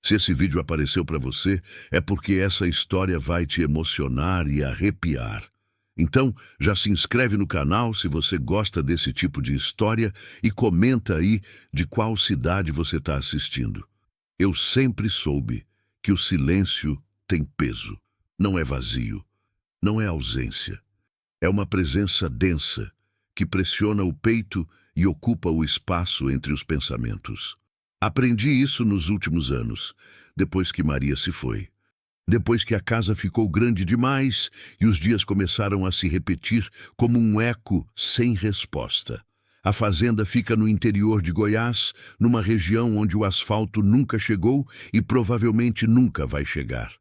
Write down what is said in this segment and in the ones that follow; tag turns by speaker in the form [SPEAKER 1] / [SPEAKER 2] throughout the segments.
[SPEAKER 1] Se esse vídeo apareceu para você, é porque essa história vai te emocionar e arrepiar. Então, já se inscreve no canal se você gosta desse tipo de história e comenta aí de qual cidade você está assistindo. Eu sempre soube que o silêncio tem peso. Não é vazio, não é ausência. É uma presença densa que pressiona o peito e ocupa o espaço entre os pensamentos. Aprendi isso nos últimos anos, depois que Maria se foi. Depois que a casa ficou grande demais e os dias começaram a se repetir como um eco sem resposta. A fazenda fica no interior de Goiás, numa região onde o asfalto nunca chegou e provavelmente nunca vai chegar.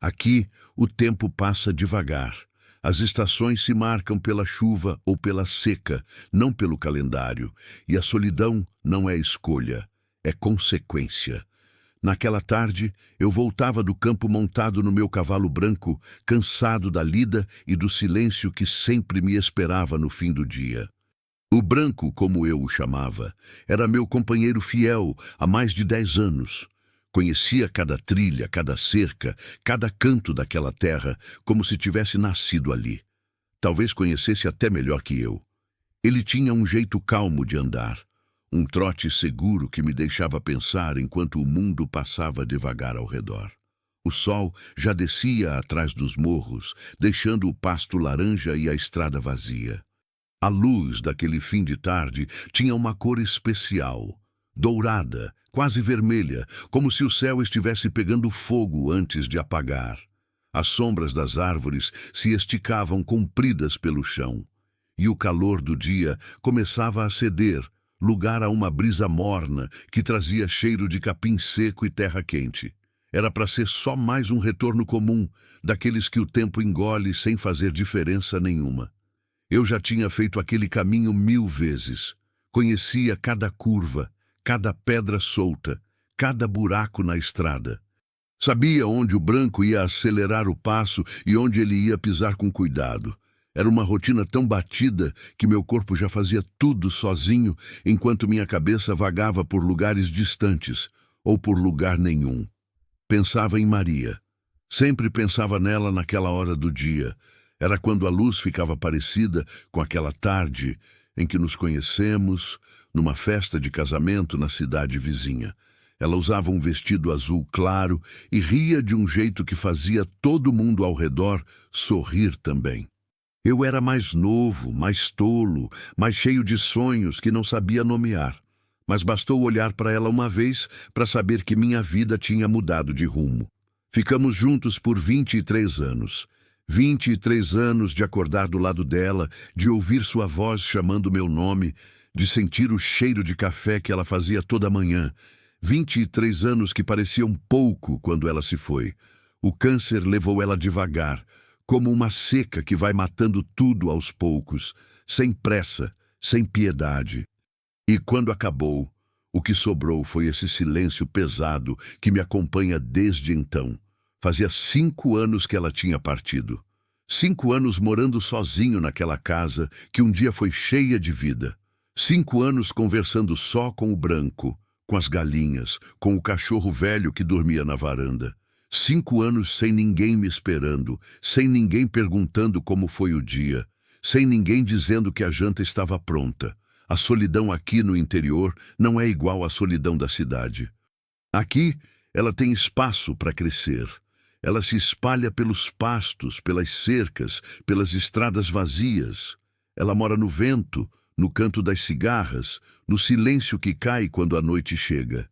[SPEAKER 1] Aqui, o tempo passa devagar. As estações se marcam pela chuva ou pela seca, não pelo calendário. E a solidão não é escolha, é consequência. Naquela tarde, eu voltava do campo montado no meu cavalo branco, cansado da lida e do silêncio que sempre me esperava no fim do dia. O branco, como eu o chamava, era meu companheiro fiel há mais de 10 anos. Conhecia cada trilha, cada cerca, cada canto daquela terra, como se tivesse nascido ali. Talvez conhecesse até melhor que eu. Ele tinha um jeito calmo de andar, um trote seguro que me deixava pensar enquanto o mundo passava devagar ao redor. O sol já descia atrás dos morros, deixando o pasto laranja e a estrada vazia. A luz daquele fim de tarde tinha uma cor especial, dourada, quase vermelha, como se o céu estivesse pegando fogo antes de apagar. As sombras das árvores se esticavam compridas pelo chão, e o calor do dia começava a ceder, lugar a uma brisa morna que trazia cheiro de capim seco e terra quente. Era para ser só mais um retorno comum, daqueles que o tempo engole sem fazer diferença nenhuma. Eu já tinha feito aquele caminho 1000 vezes. Conhecia cada curva, cada pedra solta, cada buraco na estrada. Sabia onde o branco ia acelerar o passo e onde ele ia pisar com cuidado. Era uma rotina tão batida que meu corpo já fazia tudo sozinho, enquanto minha cabeça vagava por lugares distantes, ou por lugar nenhum. Pensava em Maria. Sempre pensava nela naquela hora do dia. Era quando a luz ficava parecida com aquela tarde em que nos conhecemos, numa festa de casamento na cidade vizinha. Ela usava um vestido azul claro e ria de um jeito que fazia todo mundo ao redor sorrir também. Eu era mais novo, mais tolo, mais cheio de sonhos que não sabia nomear. Mas bastou olhar para ela uma vez para saber que minha vida tinha mudado de rumo. Ficamos juntos por 23 anos. 23 anos de acordar do lado dela, de ouvir sua voz chamando meu nome, de sentir o cheiro de café que ela fazia toda manhã. 23 anos que pareciam pouco quando ela se foi. O câncer levou ela devagar, como uma seca que vai matando tudo aos poucos, sem pressa, sem piedade. E quando acabou, o que sobrou foi esse silêncio pesado que me acompanha desde então. Fazia 5 anos que ela tinha partido. 5 anos morando sozinho naquela casa que um dia foi cheia de vida. 5 anos conversando só com o branco, com as galinhas, com o cachorro velho que dormia na varanda. 5 anos sem ninguém me esperando, sem ninguém perguntando como foi o dia, sem ninguém dizendo que a janta estava pronta. A solidão aqui no interior não é igual à solidão da cidade. Aqui, ela tem espaço para crescer. Ela se espalha pelos pastos, pelas cercas, pelas estradas vazias. Ela mora no vento, no canto das cigarras, no silêncio que cai quando a noite chega.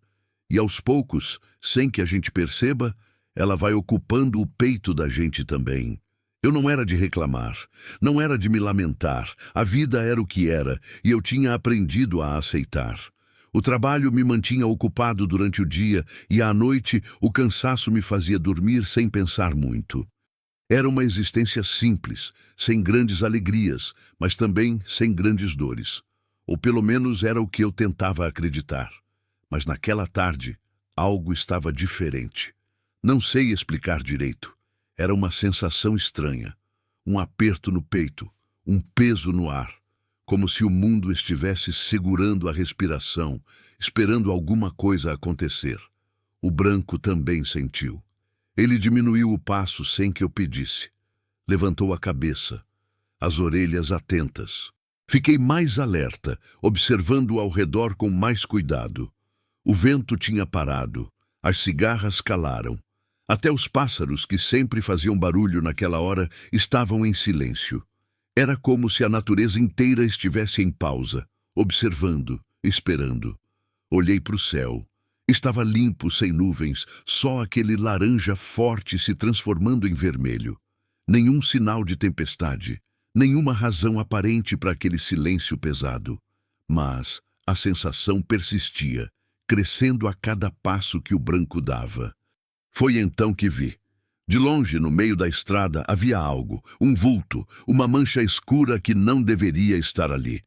[SPEAKER 1] E aos poucos, sem que a gente perceba, ela vai ocupando o peito da gente também. Eu não era de reclamar, não era de me lamentar. A vida era o que era e eu tinha aprendido a aceitar. O trabalho me mantinha ocupado durante o dia e à noite o cansaço me fazia dormir sem pensar muito. Era uma existência simples, sem grandes alegrias, mas também sem grandes dores. Ou pelo menos era o que eu tentava acreditar. Mas naquela tarde, algo estava diferente. Não sei explicar direito. Era uma sensação estranha. Um aperto no peito, um peso no ar. Como se o mundo estivesse segurando a respiração, esperando alguma coisa acontecer. O branco também sentiu. Ele diminuiu o passo sem que eu pedisse. Levantou a cabeça, as orelhas atentas. Fiquei mais alerta, observando ao redor com mais cuidado. O vento tinha parado, as cigarras calaram. Até os pássaros, que sempre faziam barulho naquela hora, estavam em silêncio. Era como se a natureza inteira estivesse em pausa, observando, esperando. Olhei para o céu. Estava limpo, sem nuvens, só aquele laranja forte se transformando em vermelho. Nenhum sinal de tempestade, nenhuma razão aparente para aquele silêncio pesado. Mas a sensação persistia, crescendo a cada passo que o branco dava. Foi então que vi. De longe, no meio da estrada, havia algo, um vulto, uma mancha escura que não deveria estar ali.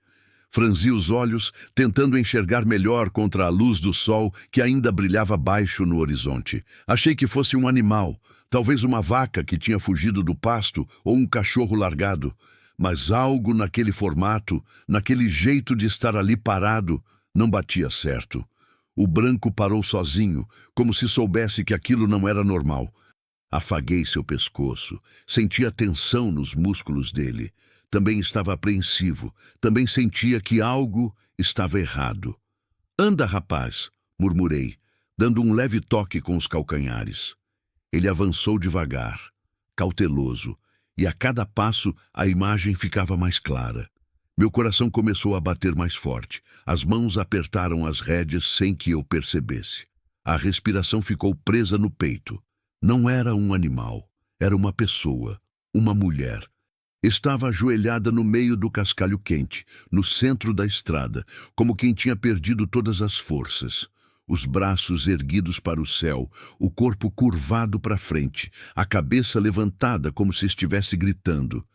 [SPEAKER 1] Franzi os olhos, tentando enxergar melhor contra a luz do sol que ainda brilhava baixo no horizonte. Achei que fosse um animal, talvez uma vaca que tinha fugido do pasto ou um cachorro largado. Mas algo naquele formato, naquele jeito de estar ali parado, não batia certo. O branco parou sozinho, como se soubesse que aquilo não era normal. Afaguei seu pescoço, senti a tensão nos músculos dele. Também estava apreensivo, também sentia que algo estava errado. "Anda, rapaz", murmurei, dando um leve toque com os calcanhares. Ele avançou devagar, cauteloso, e a cada passo a imagem ficava mais clara. Meu coração começou a bater mais forte. As mãos apertaram as rédeas sem que eu percebesse. A respiração ficou presa no peito. Não era um animal, era uma pessoa, uma mulher. Estava ajoelhada no meio do cascalho quente, no centro da estrada, como quem tinha perdido todas as forças. Os braços erguidos para o céu, o corpo curvado para frente, a cabeça levantada como se estivesse gritando.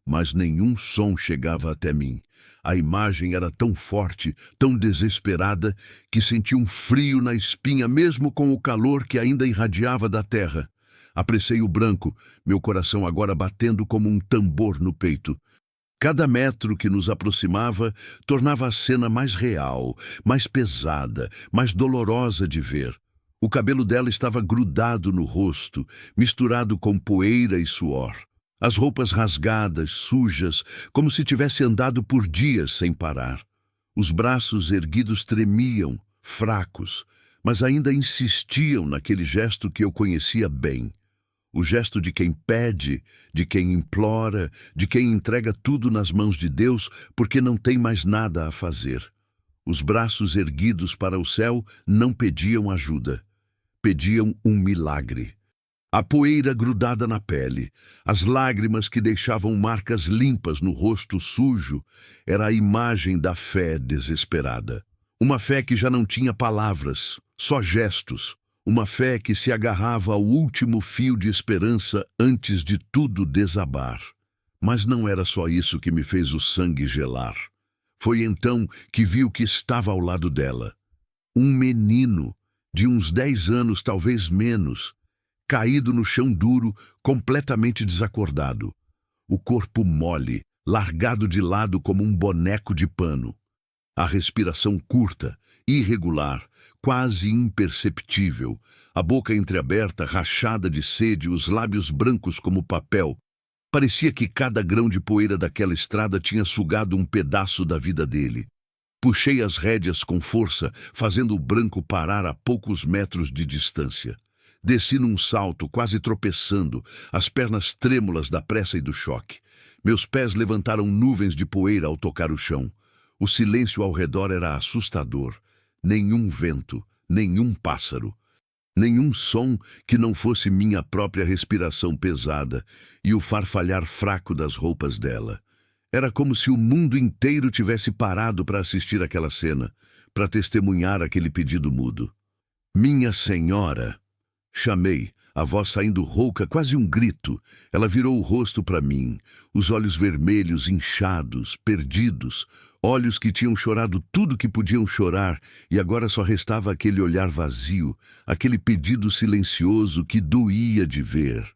[SPEAKER 1] Mas nenhum som chegava até mim. A imagem era tão forte, tão desesperada, que senti um frio na espinha mesmo com o calor que ainda irradiava da terra. Apressei o branco, meu coração agora batendo como um tambor no peito. Cada metro que nos aproximava tornava a cena mais real, mais pesada, mais dolorosa de ver. O cabelo dela estava grudado no rosto, misturado com poeira e suor. As roupas rasgadas, sujas, como se tivesse andado por dias sem parar. Os braços erguidos tremiam, fracos, mas ainda insistiam naquele gesto que eu conhecia bem. O gesto de quem pede, de quem implora, de quem entrega tudo nas mãos de Deus porque não tem mais nada a fazer. Os braços erguidos para o céu não pediam ajuda, pediam um milagre. A poeira grudada na pele, as lágrimas que deixavam marcas limpas no rosto sujo, era a imagem da fé desesperada. Uma fé que já não tinha palavras, só gestos. Uma fé que se agarrava ao último fio de esperança antes de tudo desabar. Mas não era só isso que me fez o sangue gelar. Foi então que vi o que estava ao lado dela. Um menino, de uns 10 anos, talvez menos, caído no chão duro, completamente desacordado. O corpo mole, largado de lado como um boneco de pano. A respiração curta, irregular, quase imperceptível, a boca entreaberta, rachada de sede, os lábios brancos como papel. Parecia que cada grão de poeira daquela estrada tinha sugado um pedaço da vida dele. Puxei as rédeas com força, fazendo o branco parar a poucos metros de distância. Desci num salto, quase tropeçando, as pernas trêmulas da pressa e do choque. Meus pés levantaram nuvens de poeira ao tocar o chão. O silêncio ao redor era assustador. Nenhum vento, nenhum pássaro, nenhum som que não fosse minha própria respiração pesada e o farfalhar fraco das roupas dela. Era como se o mundo inteiro tivesse parado para assistir aquela cena, para testemunhar aquele pedido mudo. "Minha senhora!" Chamei, a voz saindo rouca, quase um grito. Ela virou o rosto para mim, os olhos vermelhos, inchados, perdidos, olhos que tinham chorado tudo que podiam chorar, e agora só restava aquele olhar vazio, aquele pedido silencioso que doía de ver.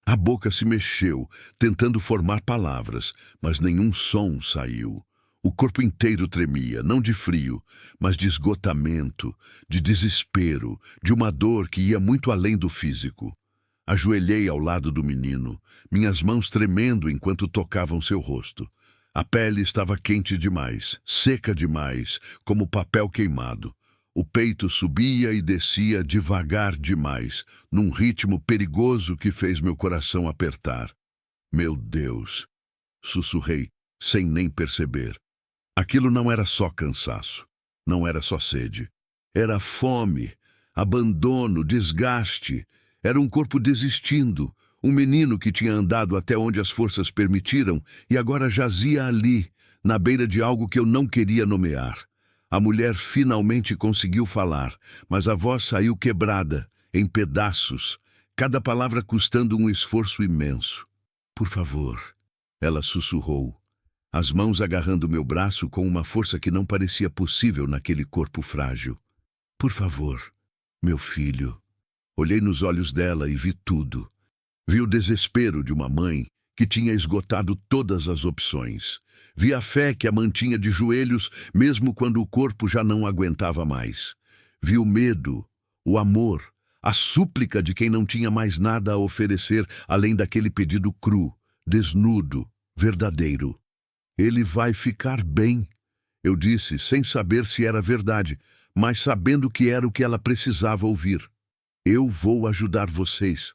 [SPEAKER 1] A boca se mexeu, tentando formar palavras, mas nenhum som saiu. O corpo inteiro tremia, não de frio, mas de esgotamento, de desespero, de uma dor que ia muito além do físico. Ajoelhei ao lado do menino, minhas mãos tremendo enquanto tocavam seu rosto. A pele estava quente demais, seca demais, como papel queimado. O peito subia e descia devagar demais, num ritmo perigoso que fez meu coração apertar. Meu Deus! Sussurrei, sem nem perceber. Aquilo não era só cansaço, não era só sede. Era fome, abandono, desgaste. Era um corpo desistindo, um menino que tinha andado até onde as forças permitiram e agora jazia ali, na beira de algo que eu não queria nomear. A mulher finalmente conseguiu falar, mas a voz saiu quebrada, em pedaços, cada palavra custando um esforço imenso. Por favor, ela sussurrou, as mãos agarrando meu braço com uma força que não parecia possível naquele corpo frágil. Por favor, meu filho. Olhei nos olhos dela e vi tudo. Vi o desespero de uma mãe que tinha esgotado todas as opções. Vi a fé que a mantinha de joelhos, mesmo quando o corpo já não aguentava mais. Vi o medo, o amor, a súplica de quem não tinha mais nada a oferecer além daquele pedido cru, desnudo, verdadeiro. Ele vai ficar bem, eu disse, sem saber se era verdade, mas sabendo que era o que ela precisava ouvir. Eu vou ajudar vocês.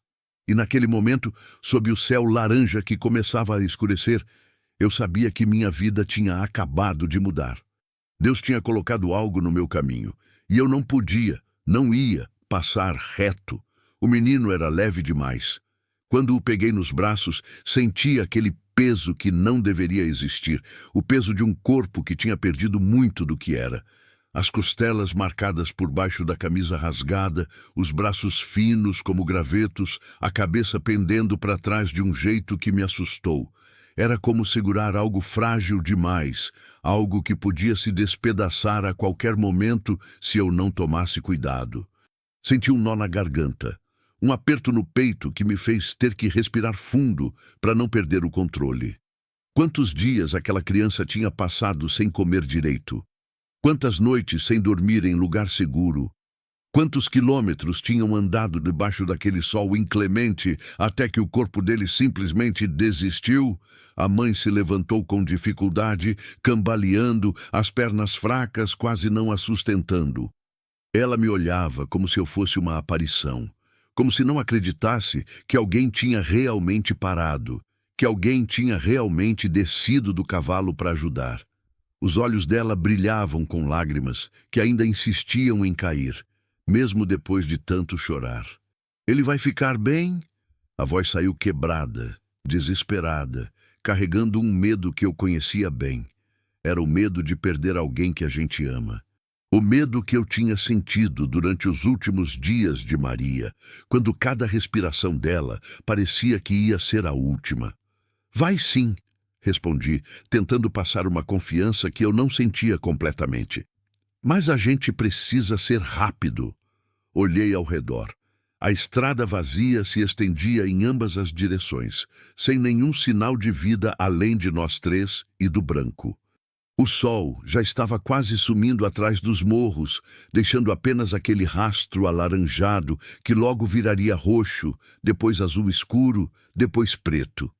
[SPEAKER 1] E naquele momento, sob o céu laranja que começava a escurecer, eu sabia que minha vida tinha acabado de mudar. Deus tinha colocado algo no meu caminho, e eu não podia, não ia, passar reto. O menino era leve demais. Quando o peguei nos braços, senti aquele peso que não deveria existir, o peso de um corpo que tinha perdido muito do que era. As costelas marcadas por baixo da camisa rasgada, os braços finos como gravetos, a cabeça pendendo para trás de um jeito que me assustou. Era como segurar algo frágil demais, algo que podia se despedaçar a qualquer momento se eu não tomasse cuidado. Senti um nó na garganta, um aperto no peito que me fez ter que respirar fundo para não perder o controle. Quantos dias aquela criança tinha passado sem comer direito? Quantas noites sem dormir em lugar seguro? Quantos quilômetros tinham andado debaixo daquele sol inclemente até que o corpo dele simplesmente desistiu? A mãe se levantou com dificuldade, cambaleando, as pernas fracas, quase não a sustentando. Ela me olhava como se eu fosse uma aparição, como se não acreditasse que alguém tinha realmente parado, que alguém tinha realmente descido do cavalo para ajudar. Os olhos dela brilhavam com lágrimas que ainda insistiam em cair, mesmo depois de tanto chorar. Ele vai ficar bem? A voz saiu quebrada, desesperada, carregando um medo que eu conhecia bem. Era o medo de perder alguém que a gente ama. O medo que eu tinha sentido durante os últimos dias de Maria, quando cada respiração dela parecia que ia ser a última. Vai sim, respondi, tentando passar uma confiança que eu não sentia completamente. Mas a gente precisa ser rápido. Olhei ao redor. A estrada vazia se estendia em ambas as direções, sem nenhum sinal de vida além de nós três e do branco. O sol já estava quase sumindo atrás dos morros, deixando apenas aquele rastro alaranjado que logo viraria roxo, depois azul escuro, depois preto.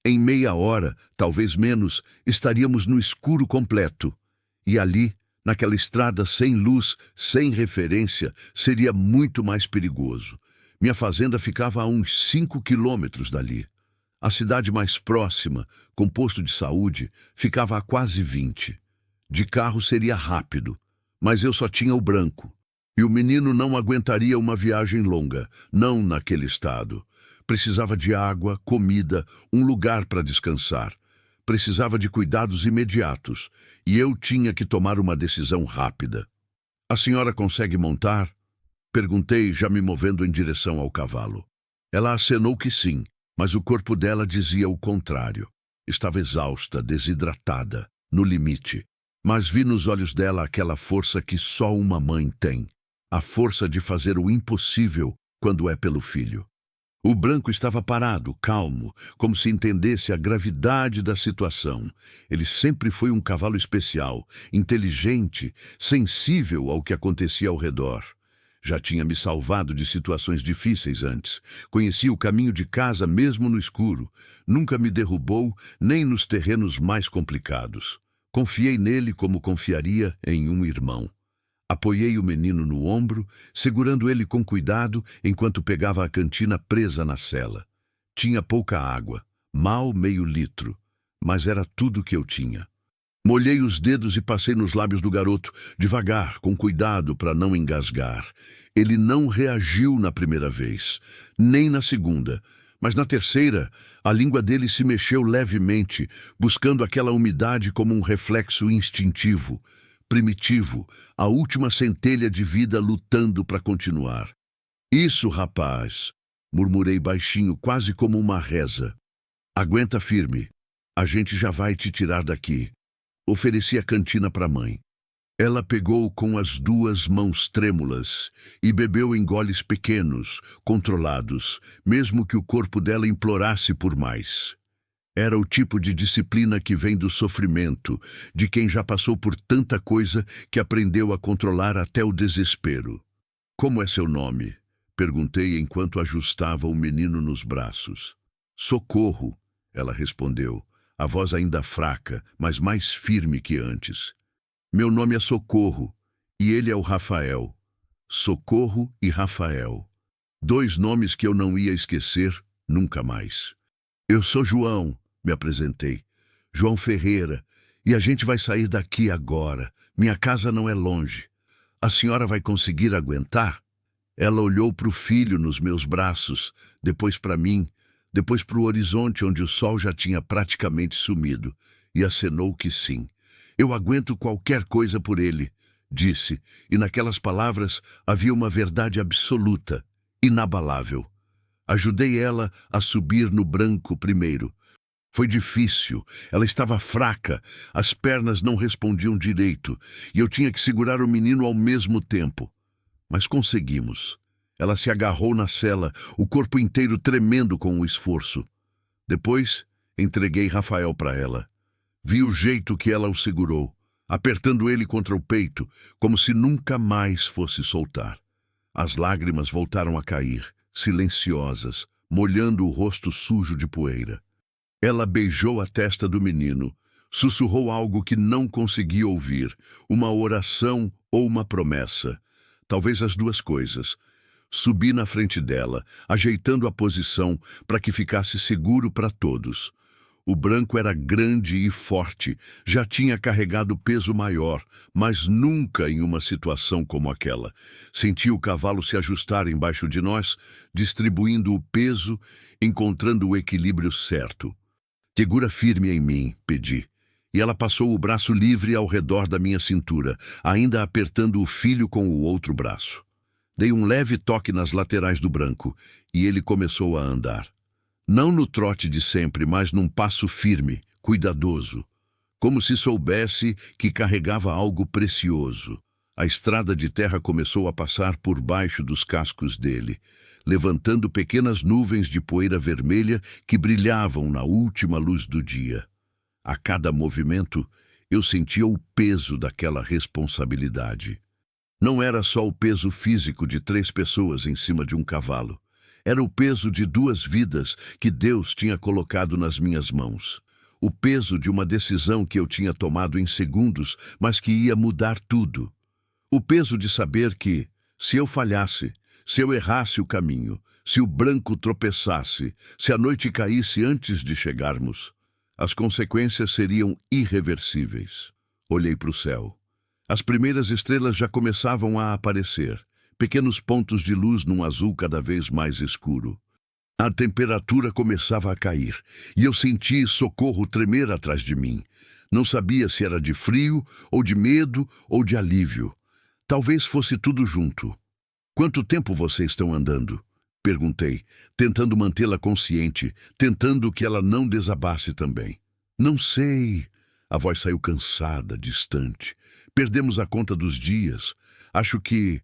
[SPEAKER 1] Em meia hora, talvez menos, estaríamos no escuro completo. E ali, naquela estrada sem luz, sem referência, seria muito mais perigoso. Minha fazenda ficava a uns 5 quilômetros dali. A cidade mais próxima, com posto de saúde, ficava a quase 20. De carro seria rápido, mas eu só tinha o branco. E o menino não aguentaria uma viagem longa, não naquele estado. Precisava de água, comida, um lugar para descansar. Precisava de cuidados imediatos, e eu tinha que tomar uma decisão rápida. A senhora consegue montar? Perguntei, já me movendo em direção ao cavalo. Ela acenou que sim, mas o corpo dela dizia o contrário. Estava exausta, desidratada, no limite. Mas vi nos olhos dela aquela força que só uma mãe tem. A força de fazer o impossível quando é pelo filho. O branco estava parado, calmo, como se entendesse a gravidade da situação. Ele sempre foi um cavalo especial, inteligente, sensível ao que acontecia ao redor. Já tinha me salvado de situações difíceis antes. Conhecia o caminho de casa mesmo no escuro. Nunca me derrubou, nem nos terrenos mais complicados. Confiei nele como confiaria em um irmão. Apoiei o menino no ombro, segurando ele com cuidado enquanto pegava a cantina presa na sela. Tinha pouca água, mal meio litro, mas era tudo que eu tinha. Molhei os dedos e passei nos lábios do garoto, devagar, com cuidado para não engasgar. Ele não reagiu na primeira vez, nem na segunda, mas na terceira, a língua dele se mexeu levemente, buscando aquela umidade como um reflexo instintivo, primitivo, a última centelha de vida lutando para continuar. Isso, rapaz, murmurei baixinho, quase como uma reza. Aguenta firme, a gente já vai te tirar daqui. Ofereci a cantina para a mãe. Ela pegou com as duas mãos trêmulas e bebeu em goles pequenos, controlados, mesmo que o corpo dela implorasse por mais. Era o tipo de disciplina que vem do sofrimento, de quem já passou por tanta coisa que aprendeu a controlar até o desespero. Como é seu nome? Perguntei enquanto ajustava o menino nos braços. Socorro, ela respondeu, a voz ainda fraca, mas mais firme que antes. Meu nome é Socorro, e ele é o Rafael. Socorro e Rafael. Dois nomes que eu não ia esquecer nunca mais. Eu sou João, me apresentei. João Ferreira, e a gente vai sair daqui agora. Minha casa não é longe. A senhora vai conseguir aguentar? Ela olhou para o filho nos meus braços, depois para mim, depois para o horizonte onde o sol já tinha praticamente sumido, e acenou que sim. Eu aguento qualquer coisa por ele, disse, e naquelas palavras havia uma verdade absoluta, inabalável. Ajudei ela a subir no branco primeiro. Foi difícil, ela estava fraca, as pernas não respondiam direito, e eu tinha que segurar o menino ao mesmo tempo. Mas conseguimos. Ela se agarrou na sela, o corpo inteiro tremendo com o esforço. Depois, entreguei Rafael para ela. Vi o jeito que ela o segurou, apertando ele contra o peito, como se nunca mais fosse soltar. As lágrimas voltaram a cair, silenciosas, molhando o rosto sujo de poeira. Ela beijou a testa do menino, sussurrou algo que não conseguia ouvir, uma oração ou uma promessa. Talvez as duas coisas. Subi na frente dela, ajeitando a posição para que ficasse seguro para todos. O branco era grande e forte, já tinha carregado peso maior, mas nunca em uma situação como aquela. Senti o cavalo se ajustar embaixo de nós, distribuindo o peso, encontrando o equilíbrio certo. Segura firme em mim, pedi. E ela passou o braço livre ao redor da minha cintura, ainda apertando o filho com o outro braço. Dei um leve toque nas laterais do branco, e ele começou a andar. Não no trote de sempre, mas num passo firme, cuidadoso, como se soubesse que carregava algo precioso. A estrada de terra começou a passar por baixo dos cascos dele, levantando pequenas nuvens de poeira vermelha que brilhavam na última luz do dia. A cada movimento, eu sentia o peso daquela responsabilidade. Não era só o peso físico de 3 pessoas em cima de um cavalo. Era o peso de 2 vidas que Deus tinha colocado nas minhas mãos. O peso de uma decisão que eu tinha tomado em segundos, mas que ia mudar tudo. O peso de saber que, se eu falhasse, se eu errasse o caminho, se o branco tropeçasse, se a noite caísse antes de chegarmos, as consequências seriam irreversíveis. Olhei para o céu. As primeiras estrelas já começavam a aparecer, pequenos pontos de luz num azul cada vez mais escuro. A temperatura começava a cair, e eu senti Socorro tremer atrás de mim. Não sabia se era de frio, ou de medo, ou de alívio. Talvez fosse tudo junto. Quanto tempo vocês estão andando? Perguntei, tentando mantê-la consciente, tentando que ela não desabasse também. Não sei. A voz saiu cansada, distante. Perdemos a conta dos dias. Acho que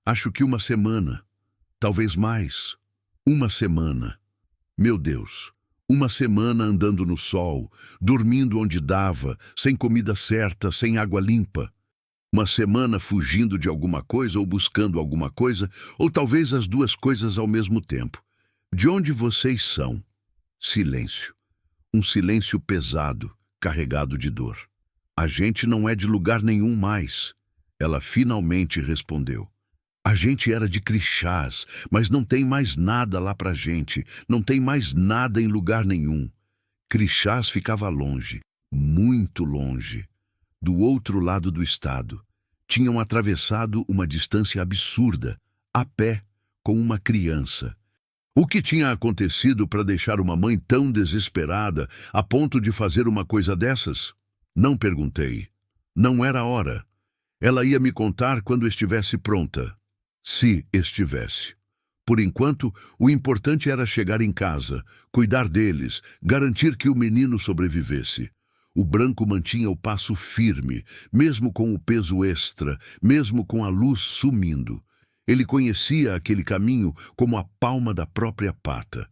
[SPEAKER 1] 1 semana. Talvez mais. Uma semana. Meu Deus. Uma semana andando no sol, dormindo onde dava, sem comida certa, sem água limpa. Uma semana fugindo de alguma coisa ou buscando alguma coisa, ou talvez as duas coisas ao mesmo tempo. De onde vocês são? Silêncio. Um silêncio pesado, carregado de dor. A gente não é de lugar nenhum mais. Ela finalmente respondeu. A gente era de Crixás, mas não tem mais nada lá pra gente. Não tem mais nada em lugar nenhum. Crixás ficava longe, muito longe, do outro lado do estado. Tinham atravessado uma distância absurda, a pé, com uma criança. O que tinha acontecido para deixar uma mãe tão desesperada a ponto de fazer uma coisa dessas? Não perguntei. Não era a hora. Ela ia me contar quando estivesse pronta. Se estivesse. Por enquanto, o importante era chegar em casa, cuidar deles, garantir que o menino sobrevivesse. O branco mantinha o passo firme, mesmo com o peso extra, mesmo com a luz sumindo. Ele conhecia aquele caminho como a palma da própria pata.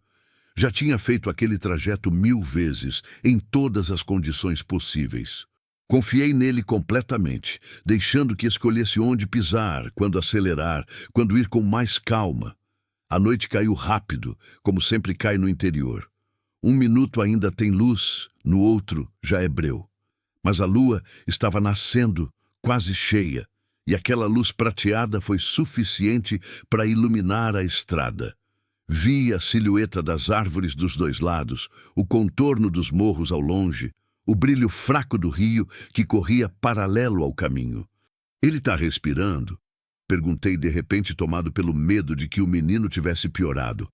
[SPEAKER 1] Já tinha feito aquele trajeto 1000 vezes, em todas as condições possíveis. Confiei nele completamente, deixando que escolhesse onde pisar, quando acelerar, quando ir com mais calma. A noite caiu rápido, como sempre cai no interior. 1 minuto ainda tem luz, no outro já é breu. Mas a lua estava nascendo, quase cheia, e aquela luz prateada foi suficiente para iluminar a estrada. Vi a silhueta das árvores dos dois lados, o contorno dos morros ao longe, o brilho fraco do rio que corria paralelo ao caminho. Ele está respirando? Perguntei de repente, tomado pelo medo de que o menino tivesse piorado.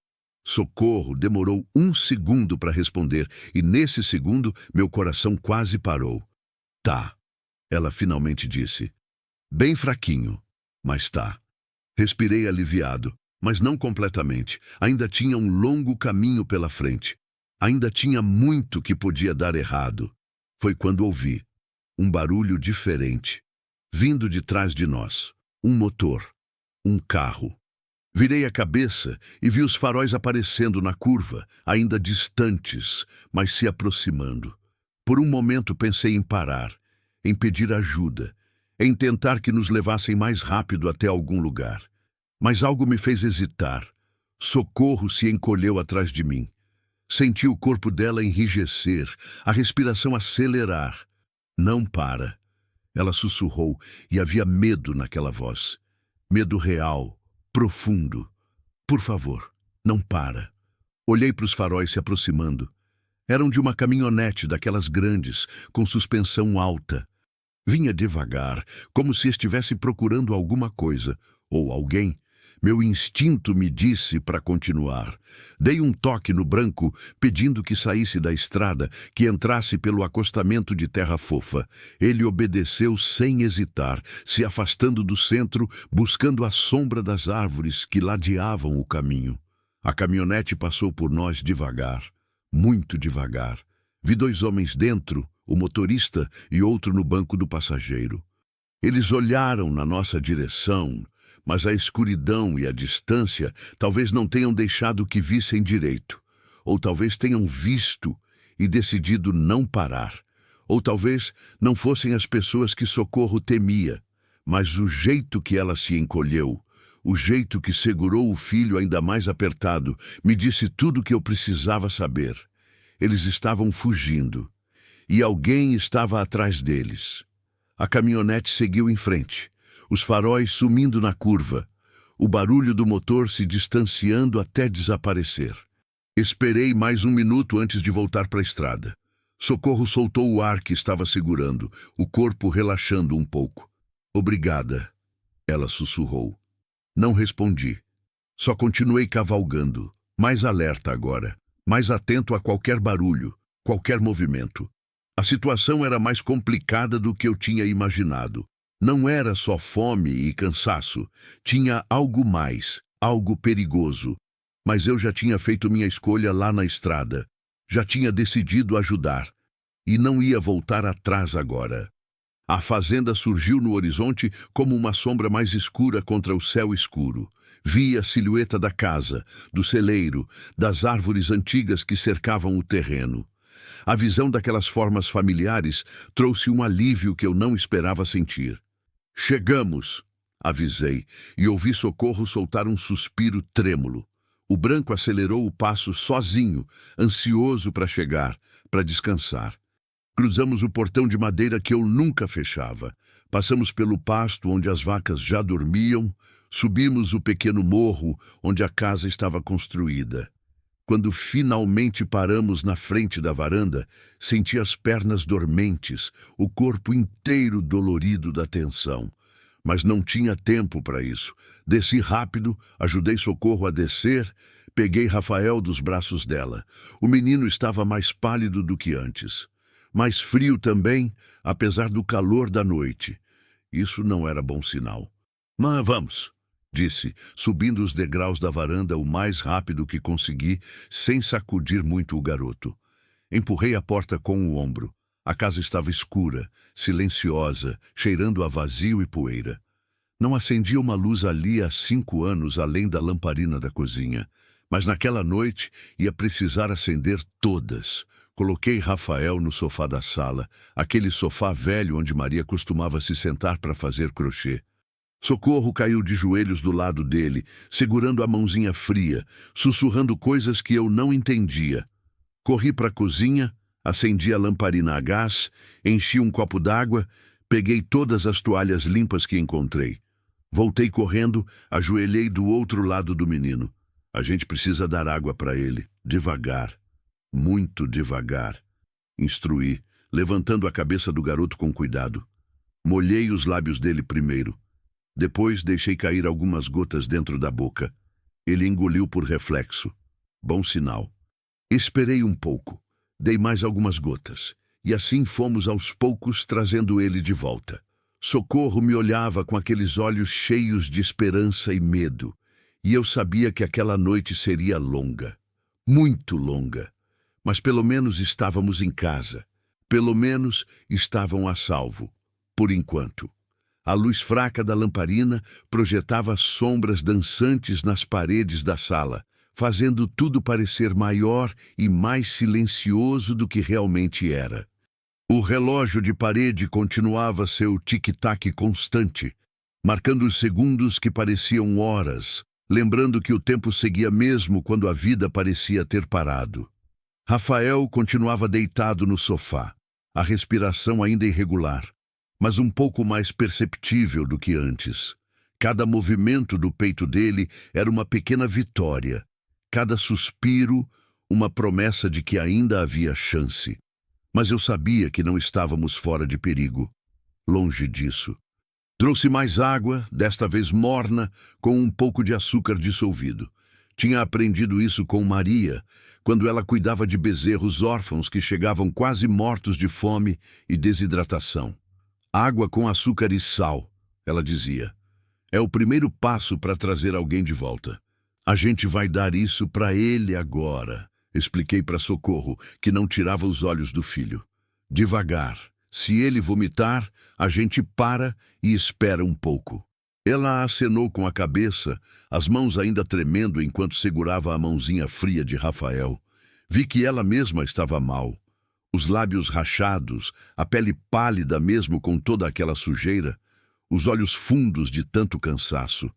[SPEAKER 1] Socorro demorou 1 segundo para responder, e nesse segundo meu coração quase parou. Tá, ela finalmente disse. Bem fraquinho, mas tá. Respirei aliviado, mas não completamente. Ainda tinha um longo caminho pela frente. Ainda tinha muito que podia dar errado. Foi quando ouvi um barulho diferente, vindo de trás de nós. Um motor, um carro. Virei a cabeça e vi os faróis aparecendo na curva, ainda distantes, mas se aproximando. Por um momento pensei em parar, em pedir ajuda, em tentar que nos levassem mais rápido até algum lugar. Mas algo me fez hesitar. Socorro se encolheu atrás de mim. Senti o corpo dela enrijecer, a respiração acelerar. Não para. Ela sussurrou, e havia medo naquela voz. Medo real, profundo. Por favor, não para. Olhei para os faróis se aproximando. Eram de uma caminhonete daquelas grandes, com suspensão alta. Vinha devagar, como se estivesse procurando alguma coisa, ou alguém. Meu instinto me disse para continuar. Dei um toque no branco, pedindo que saísse da estrada, que entrasse pelo acostamento de terra fofa. Ele obedeceu sem hesitar, se afastando do centro, buscando a sombra das árvores que ladeavam o caminho. A caminhonete passou por nós devagar, muito devagar. Vi 2 homens dentro, o motorista e outro no banco do passageiro. Eles olharam na nossa direção, mas a escuridão e a distância talvez não tenham deixado que vissem direito. Ou talvez tenham visto e decidido não parar. Ou talvez não fossem as pessoas que Socorro temia, mas o jeito que ela se encolheu, o jeito que segurou o filho ainda mais apertado, me disse tudo o que eu precisava saber. Eles estavam fugindo, e alguém estava atrás deles. A caminhonete seguiu em frente. Os faróis sumindo na curva, o barulho do motor se distanciando até desaparecer. Esperei mais 1 minuto antes de voltar para a estrada. Socorro soltou o ar que estava segurando, o corpo relaxando um pouco. Obrigada, ela sussurrou. Não respondi. Só continuei cavalgando, mais alerta agora, mais atento a qualquer barulho, qualquer movimento. A situação era mais complicada do que eu tinha imaginado. Não era só fome e cansaço, tinha algo mais, algo perigoso. Mas eu já tinha feito minha escolha lá na estrada, já tinha decidido ajudar, e não ia voltar atrás agora. A fazenda surgiu no horizonte como uma sombra mais escura contra o céu escuro. Vi a silhueta da casa, do celeiro, das árvores antigas que cercavam o terreno. A visão daquelas formas familiares trouxe um alívio que eu não esperava sentir. Chegamos, avisei, e ouvi Socorro soltar um suspiro trêmulo. O branco acelerou o passo sozinho, ansioso para chegar, para descansar. Cruzamos o portão de madeira que eu nunca fechava. Passamos pelo pasto onde as vacas já dormiam, subimos o pequeno morro onde a casa estava construída. Quando finalmente paramos na frente da varanda, senti as pernas dormentes, o corpo inteiro dolorido da tensão. Mas não tinha tempo para isso. Desci rápido, ajudei Socorro a descer, peguei Rafael dos braços dela. O menino estava mais pálido do que antes. Mais frio também, apesar do calor da noite. Isso não era bom sinal. Mas vamos, disse, subindo os degraus da varanda o mais rápido que consegui, sem sacudir muito o garoto. Empurrei a porta com o ombro. A casa estava escura, silenciosa, cheirando a vazio e poeira. Não acendia uma luz ali há 5 anos, além da lamparina da cozinha. Mas naquela noite ia precisar acender todas. Coloquei Rafael no sofá da sala, aquele sofá velho onde Maria costumava se sentar para fazer crochê. Socorro caiu de joelhos do lado dele, segurando a mãozinha fria, sussurrando coisas que eu não entendia. Corri para a cozinha, acendi a lamparina a gás, enchi um copo d'água, peguei todas as toalhas limpas que encontrei. Voltei correndo, ajoelhei do outro lado do menino. A gente precisa dar água para ele, devagar. Muito devagar. Instruí, levantando a cabeça do garoto com cuidado. Molhei os lábios dele primeiro. Depois deixei cair algumas gotas dentro da boca. Ele engoliu por reflexo. Bom sinal. Esperei um pouco. Dei mais algumas gotas. E assim fomos aos poucos trazendo ele de volta. Socorro me olhava com aqueles olhos cheios de esperança e medo. E eu sabia que aquela noite seria longa. Muito longa. Mas pelo menos estávamos em casa. Pelo menos estavam a salvo. Por enquanto. A luz fraca da lamparina projetava sombras dançantes nas paredes da sala, fazendo tudo parecer maior e mais silencioso do que realmente era. O relógio de parede continuava seu tic-tac constante, marcando os segundos que pareciam horas, lembrando que o tempo seguia mesmo quando a vida parecia ter parado. Rafael continuava deitado no sofá, a respiração ainda irregular, mas um pouco mais perceptível do que antes. Cada movimento do peito dele era uma pequena vitória, cada suspiro uma promessa de que ainda havia chance. Mas eu sabia que não estávamos fora de perigo. Longe disso. Trouxe mais água, desta vez morna, com um pouco de açúcar dissolvido. Tinha aprendido isso com Maria, quando ela cuidava de bezerros órfãos que chegavam quase mortos de fome e desidratação. Água com açúcar e sal, ela dizia. É o primeiro passo para trazer alguém de volta. A gente vai dar isso para ele agora, expliquei para Socorro, que não tirava os olhos do filho. Devagar. Se ele vomitar, a gente para e espera um pouco. Ela acenou com a cabeça, as mãos ainda tremendo enquanto segurava a mãozinha fria de Rafael. Vi que ela mesma estava mal. Os lábios rachados, a pele pálida mesmo com toda aquela sujeira, os olhos fundos de tanto cansaço.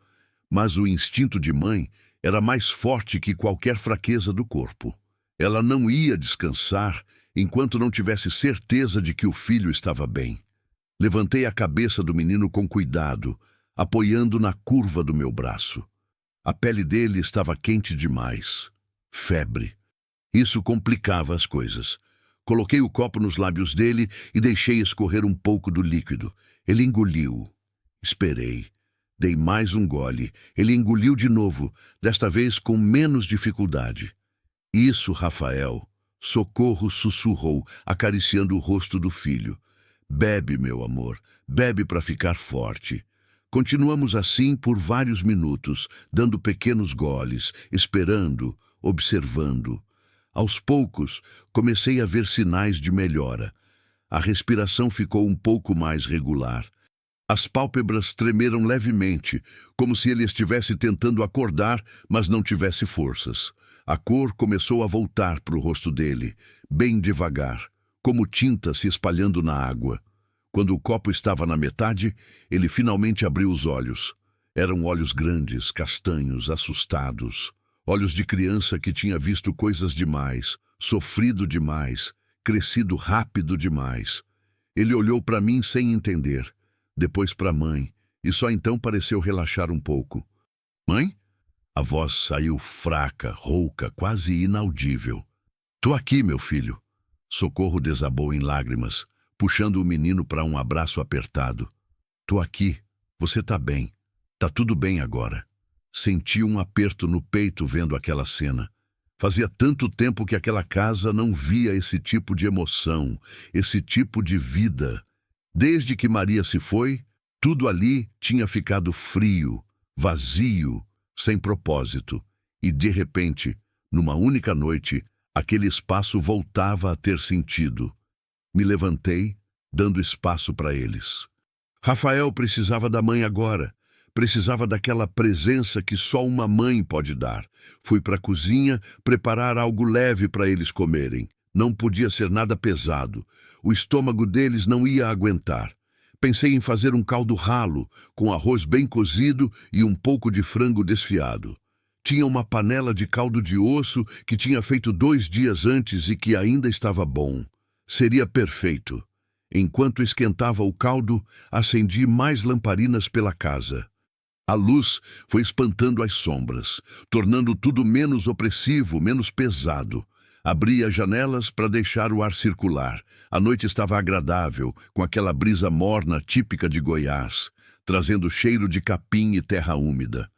[SPEAKER 1] Mas o instinto de mãe era mais forte que qualquer fraqueza do corpo. Ela não ia descansar enquanto não tivesse certeza de que o filho estava bem. Levantei a cabeça do menino com cuidado, apoiando na curva do meu braço. A pele dele estava quente demais. Febre. Isso complicava as coisas. Coloquei o copo nos lábios dele e deixei escorrer um pouco do líquido. Ele engoliu. Esperei. Dei mais um gole. Ele engoliu de novo, desta vez com menos dificuldade. Isso, Rafael. Socorro sussurrou, acariciando o rosto do filho. Bebe, meu amor. Bebe para ficar forte. Continuamos assim por vários minutos, dando pequenos goles, esperando, observando. Aos poucos, comecei a ver sinais de melhora. A respiração ficou um pouco mais regular. As pálpebras tremeram levemente, como se ele estivesse tentando acordar, mas não tivesse forças. A cor começou a voltar para o rosto dele, bem devagar, como tinta se espalhando na água. Quando o copo estava na metade, ele finalmente abriu os olhos. Eram olhos grandes, castanhos, assustados. Olhos de criança que tinha visto coisas demais, sofrido demais, crescido rápido demais. Ele olhou para mim sem entender, depois para a mãe, e só então pareceu relaxar um pouco. Mãe? A voz saiu fraca, rouca, quase inaudível. Tô aqui, meu filho. Socorro desabou em lágrimas, puxando o menino para um abraço apertado. Tô aqui. Você tá bem. Tá tudo bem agora. Senti um aperto no peito vendo aquela cena. Fazia tanto tempo que aquela casa não via esse tipo de emoção, esse tipo de vida. Desde que Maria se foi, tudo ali tinha ficado frio, vazio, sem propósito. E, de repente, numa única noite, aquele espaço voltava a ter sentido. Me levantei, dando espaço para eles. Rafael precisava da mãe agora. Precisava daquela presença que só uma mãe pode dar. Fui para a cozinha preparar algo leve para eles comerem. Não podia ser nada pesado. O estômago deles não ia aguentar. Pensei em fazer um caldo ralo, com arroz bem cozido e um pouco de frango desfiado. Tinha uma panela de caldo de osso que tinha feito 2 dias antes e que ainda estava bom. Seria perfeito. Enquanto esquentava o caldo, acendi mais lamparinas pela casa. A luz foi espantando as sombras, tornando tudo menos opressivo, menos pesado. Abri as janelas para deixar o ar circular. A noite estava agradável, com aquela brisa morna típica de Goiás, trazendo cheiro de capim e terra úmida.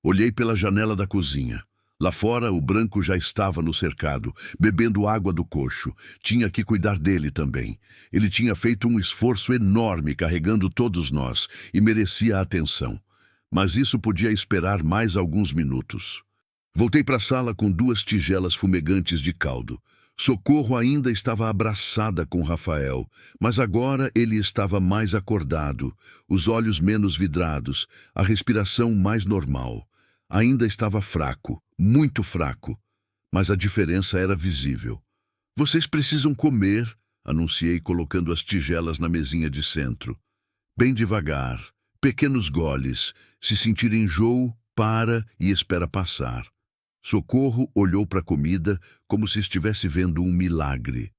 [SPEAKER 1] Olhei pela janela da cozinha. Lá fora, o branco já estava no cercado, bebendo água do coxo. Tinha que cuidar dele também. Ele tinha feito um esforço enorme carregando todos nós e merecia atenção. Mas isso podia esperar mais alguns minutos. Voltei para a sala com 2 tigelas fumegantes de caldo. Socorro ainda estava abraçada com Rafael, mas agora ele estava mais acordado, os olhos menos vidrados, a respiração mais normal. Ainda estava fraco, muito fraco, mas a diferença era visível. Vocês precisam comer, anunciei colocando as tigelas na mesinha de centro. Bem devagar, pequenos goles. Se sentir enjoo, para e espera passar. Socorro olhou para a comida como se estivesse vendo um milagre.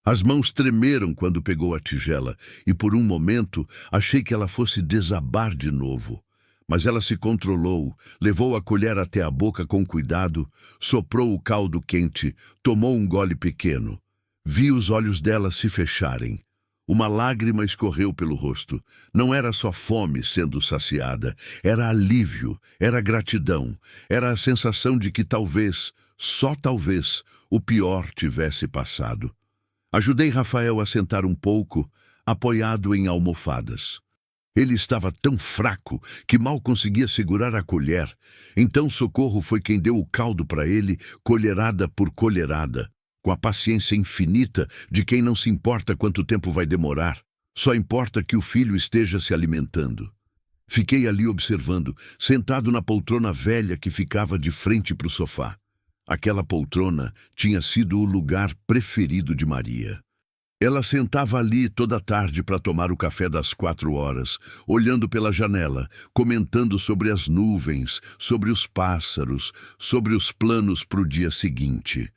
[SPEAKER 1] As mãos tremeram quando pegou a tigela e por um momento achei que ela fosse desabar de novo. Mas ela se controlou, levou a colher até a boca com cuidado, soprou o caldo quente, tomou um gole pequeno. Vi os olhos dela se fecharem. Uma lágrima escorreu pelo rosto. Não era só fome sendo saciada, era alívio, era gratidão, era a sensação de que talvez, só talvez, o pior tivesse passado. Ajudei Rafael a sentar um pouco, apoiado em almofadas. Ele estava tão fraco que mal conseguia segurar a colher. Então Socorro foi quem deu o caldo para ele, colherada por colherada. Com a paciência infinita de quem não se importa quanto tempo vai demorar, só importa que o filho esteja se alimentando. Fiquei ali observando, sentado na poltrona velha que ficava de frente para o sofá. Aquela poltrona tinha sido o lugar preferido de Maria. Ela sentava ali toda tarde para tomar o café das 4 horas, olhando pela janela, comentando sobre as nuvens, sobre os pássaros, sobre os planos para o dia seguinte.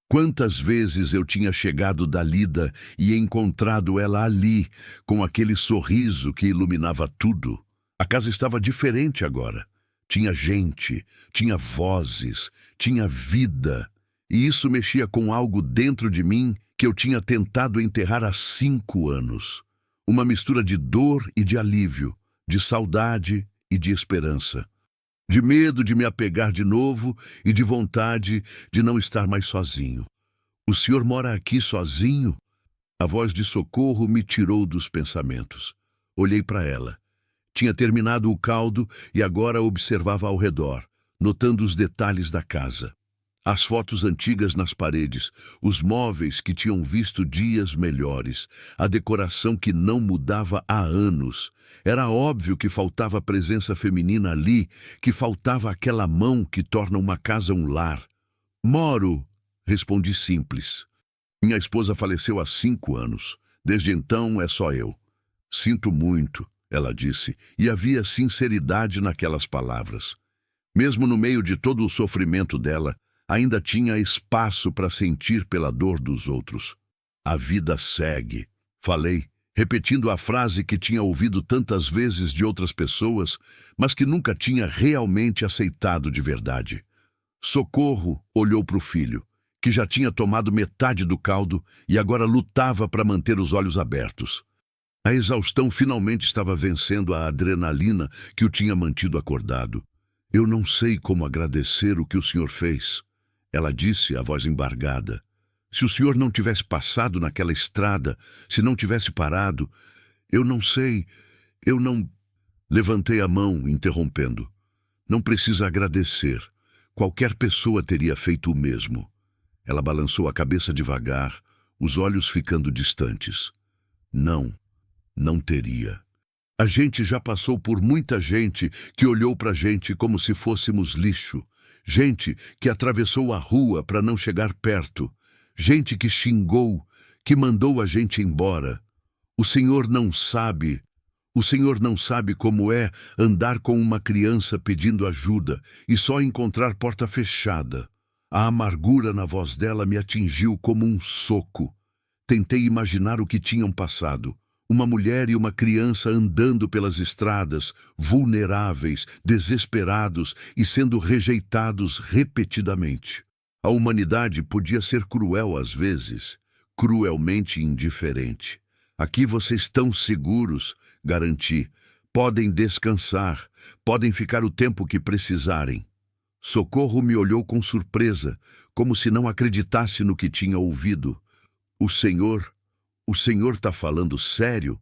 [SPEAKER 1] Quantas vezes eu tinha chegado da lida e encontrado ela ali, com aquele sorriso que iluminava tudo. A casa estava diferente agora. Tinha gente, tinha vozes, tinha vida. E isso mexia com algo dentro de mim que eu tinha tentado enterrar há 5 anos. Uma mistura de dor e de alívio, de saudade e de esperança. De medo de me apegar de novo e de vontade de não estar mais sozinho. O senhor mora aqui sozinho? A voz de Socorro me tirou dos pensamentos. Olhei para ela. Tinha terminado o caldo e agora observava ao redor, notando os detalhes da casa. As fotos antigas nas paredes, os móveis que tinham visto dias melhores, a decoração que não mudava há anos. Era óbvio que faltava presença feminina ali, que faltava aquela mão que torna uma casa um lar. Moro, respondi simples. Minha esposa faleceu há 5 anos. Desde então é só eu. Sinto muito, ela disse, e havia sinceridade naquelas palavras. Mesmo no meio de todo o sofrimento dela, ainda tinha espaço para sentir pela dor dos outros. A vida segue, falei, repetindo a frase que tinha ouvido tantas vezes de outras pessoas, mas que nunca tinha realmente aceitado de verdade. Socorro olhou para o filho, que já tinha tomado metade do caldo e agora lutava para manter os olhos abertos. A exaustão finalmente estava vencendo a adrenalina que o tinha mantido acordado. Eu não sei como agradecer o que o senhor fez, ela disse, a voz embargada. Se o senhor não tivesse passado naquela estrada, se não tivesse parado, eu não sei, eu não... Levantei a mão, interrompendo. Não precisa agradecer. Qualquer pessoa teria feito o mesmo. Ela balançou a cabeça devagar, os olhos ficando distantes. Não teria. A gente já passou por muita gente que olhou pra gente como se fôssemos lixo. Gente que atravessou a rua para não chegar perto. Gente que xingou, que mandou a gente embora. O senhor não sabe como é andar com uma criança pedindo ajuda e só encontrar porta fechada. A amargura na voz dela me atingiu como um soco. Tentei imaginar o que tinham passado. Uma mulher e uma criança andando pelas estradas, vulneráveis, desesperados e sendo rejeitados repetidamente. A humanidade podia ser cruel às vezes, cruelmente indiferente. Aqui vocês estão seguros, garanti. Podem descansar, podem ficar o tempo que precisarem. Socorro me olhou com surpresa, como se não acreditasse no que tinha ouvido. O senhor está falando sério?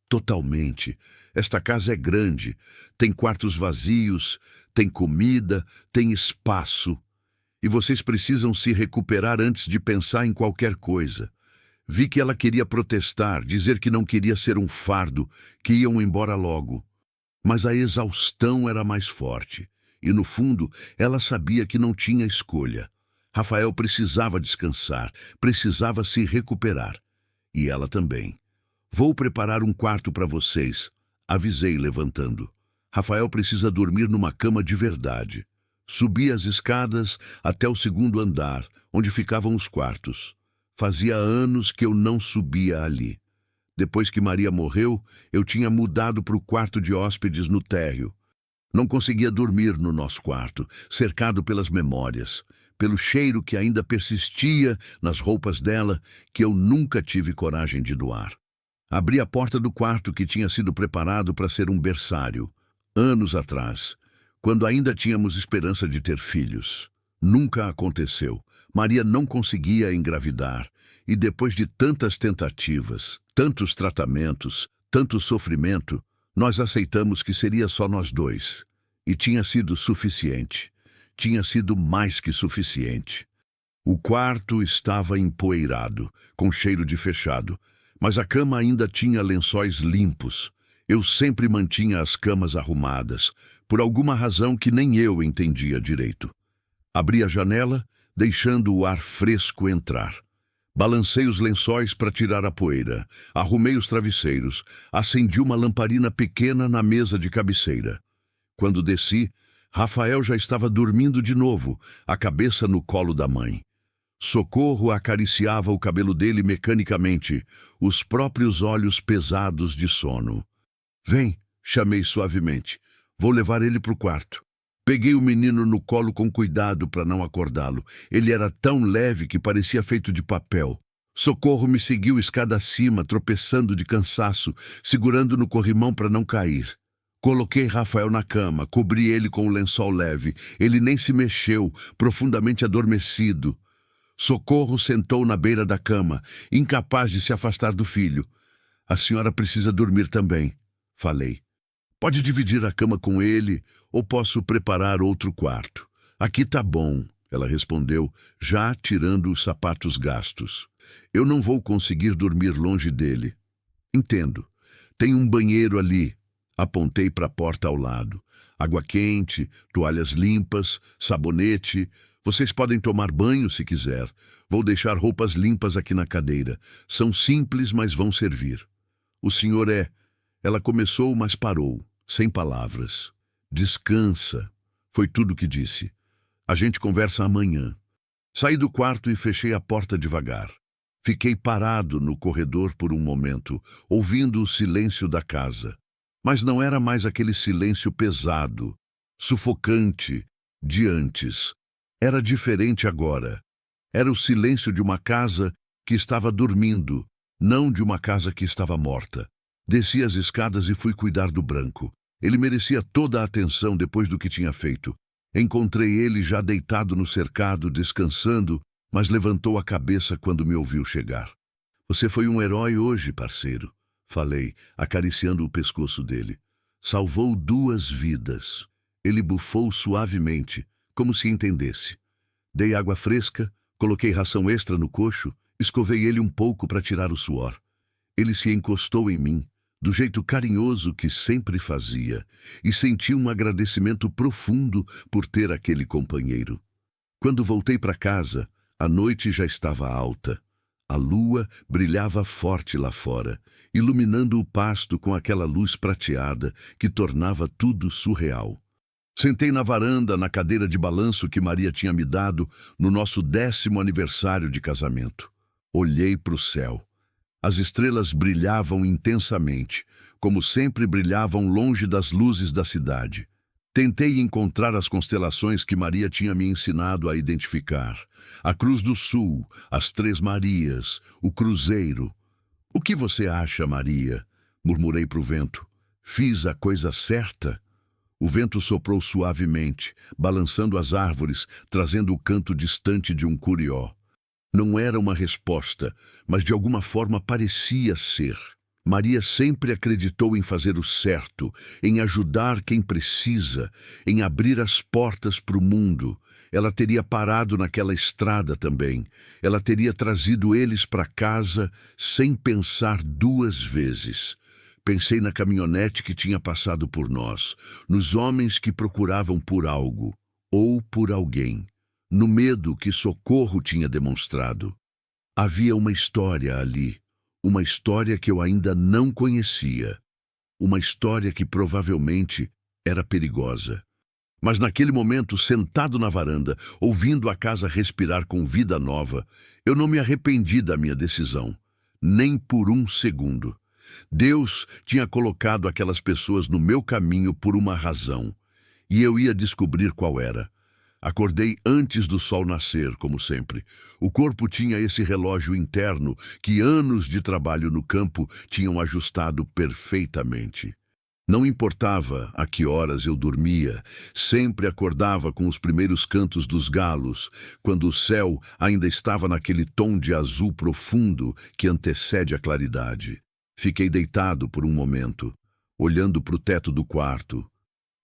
[SPEAKER 1] Totalmente. Esta casa é grande, tem quartos vazios, tem comida, tem espaço. E vocês precisam se recuperar antes de pensar em qualquer coisa. Vi que ela queria protestar, dizer que não queria ser um fardo, que iam embora logo. Mas a exaustão era mais forte. E, no fundo, ela sabia que não tinha escolha. Rafael precisava descansar, precisava se recuperar. E ela também. Vou preparar um quarto para vocês, avisei levantando. Rafael precisa dormir numa cama de verdade. Subi as escadas até o 2º andar, onde ficavam os quartos. Fazia anos que eu não subia ali. Depois que Maria morreu, eu tinha mudado para o quarto de hóspedes no térreo. Não conseguia dormir no nosso quarto, cercado pelas memórias, pelo cheiro que ainda persistia nas roupas dela, que eu nunca tive coragem de doar. Abri a porta do quarto que tinha sido preparado para ser um berçário, anos atrás, quando ainda tínhamos esperança de ter filhos. Nunca aconteceu. Maria não conseguia engravidar, e depois de tantas tentativas, tantos tratamentos, tanto sofrimento, nós aceitamos que seria só nós dois. E tinha sido suficiente. Tinha sido mais que suficiente. O quarto estava empoeirado, com cheiro de fechado, mas a cama ainda tinha lençóis limpos. Eu sempre mantinha as camas arrumadas, por alguma razão que nem eu entendia direito. Abri a janela, deixando o ar fresco entrar. Balancei os lençóis para tirar a poeira, arrumei os travesseiros, acendi uma lamparina pequena na mesa de cabeceira. Quando desci, Rafael já estava dormindo de novo, a cabeça no colo da mãe. Socorro acariciava o cabelo dele mecanicamente, os próprios olhos pesados de sono. Vem, chamei suavemente. Vou levar ele para o quarto. Peguei o menino no colo com cuidado para não acordá-lo. Ele era tão leve que parecia feito de papel. Socorro me seguiu escada acima, tropeçando de cansaço, segurando no corrimão para não cair. Coloquei Rafael na cama, cobri ele com um lençol leve. Ele nem se mexeu, profundamente adormecido. Socorro sentou na beira da cama, incapaz de se afastar do filho. A senhora precisa dormir também, falei. Pode dividir a cama com ele ou posso preparar outro quarto. Aqui tá bom, ela respondeu, já tirando os sapatos gastos. Eu não vou conseguir dormir longe dele. Entendo. Tem um banheiro ali. Apontei para a porta ao lado. Água quente, toalhas limpas, sabonete. Vocês podem tomar banho se quiser. Vou deixar roupas limpas aqui na cadeira. São simples, mas vão servir. O senhor é... Ela começou, mas parou, sem palavras. Descansa. Foi tudo o que disse. A gente conversa amanhã. Saí do quarto e fechei a porta devagar. Fiquei parado no corredor por um momento, ouvindo o silêncio da casa. Mas não era mais aquele silêncio pesado, sufocante, de antes. Era diferente agora. Era o silêncio de uma casa que estava dormindo, não de uma casa que estava morta. Desci as escadas e fui cuidar do Branco. Ele merecia toda a atenção depois do que tinha feito. Encontrei ele já deitado no cercado, descansando, mas levantou a cabeça quando me ouviu chegar. Você foi um herói hoje, parceiro, falei, acariciando o pescoço dele. Salvou 2 vidas. Ele bufou suavemente, como se entendesse. Dei água fresca, coloquei ração extra no coxo, escovei ele um pouco para tirar o suor. Ele se encostou em mim, do jeito carinhoso que sempre fazia, e senti um agradecimento profundo por ter aquele companheiro. Quando voltei para casa, a noite já estava alta. A lua brilhava forte lá fora, iluminando o pasto com aquela luz prateada que tornava tudo surreal. Sentei na varanda, na cadeira de balanço que Maria tinha me dado no nosso 10º aniversário de casamento. Olhei para o céu. As estrelas brilhavam intensamente, como sempre brilhavam longe das luzes da cidade. Tentei encontrar as constelações que Maria tinha me ensinado a identificar. A Cruz do Sul, as 3 Marias, o Cruzeiro. O que você acha, Maria? Murmurei para o vento. Fiz a coisa certa? O vento soprou suavemente, balançando as árvores, trazendo o canto distante de um curió. Não era uma resposta, mas de alguma forma parecia ser. Maria sempre acreditou em fazer o certo, em ajudar quem precisa, em abrir as portas para o mundo. Ela teria parado naquela estrada também. Ela teria trazido eles para casa sem pensar 2 vezes. Pensei na caminhonete que tinha passado por nós, nos homens que procuravam por algo, ou por alguém, no medo que socorro tinha demonstrado. Havia uma história ali, uma história que eu ainda não conhecia, uma história que provavelmente era perigosa. Mas naquele momento, sentado na varanda, ouvindo a casa respirar com vida nova, eu não me arrependi da minha decisão, nem por um segundo. Deus tinha colocado aquelas pessoas no meu caminho por uma razão, e eu ia descobrir qual era. Acordei antes do sol nascer, como sempre. O corpo tinha esse relógio interno que anos de trabalho no campo tinham ajustado perfeitamente. Não importava a que horas eu dormia, sempre acordava com os primeiros cantos dos galos, quando o céu ainda estava naquele tom de azul profundo que antecede a claridade. Fiquei deitado por um momento, olhando para o teto do quarto,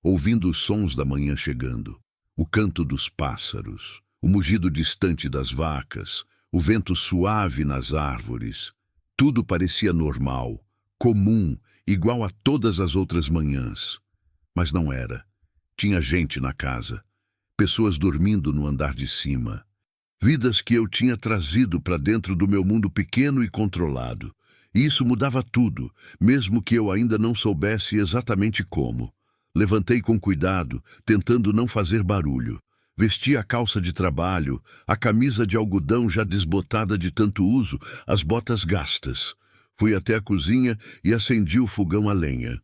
[SPEAKER 1] ouvindo os sons da manhã chegando. O canto dos pássaros, o mugido distante das vacas, o vento suave nas árvores. Tudo parecia normal, comum, igual a todas as outras manhãs. Mas não era. Tinha gente na casa, pessoas dormindo no andar de cima. Vidas que eu tinha trazido para dentro do meu mundo pequeno e controlado. E isso mudava tudo, mesmo que eu ainda não soubesse exatamente como. Levantei com cuidado, tentando não fazer barulho. Vesti a calça de trabalho, a camisa de algodão já desbotada de tanto uso, as botas gastas. Fui até a cozinha e acendi o fogão a lenha.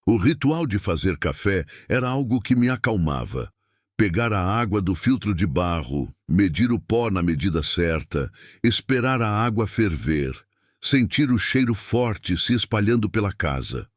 [SPEAKER 1] O ritual de fazer café era algo que me acalmava. Pegar a água do filtro de barro, medir o pó na medida certa, esperar a água ferver, sentir o cheiro forte se espalhando pela casa.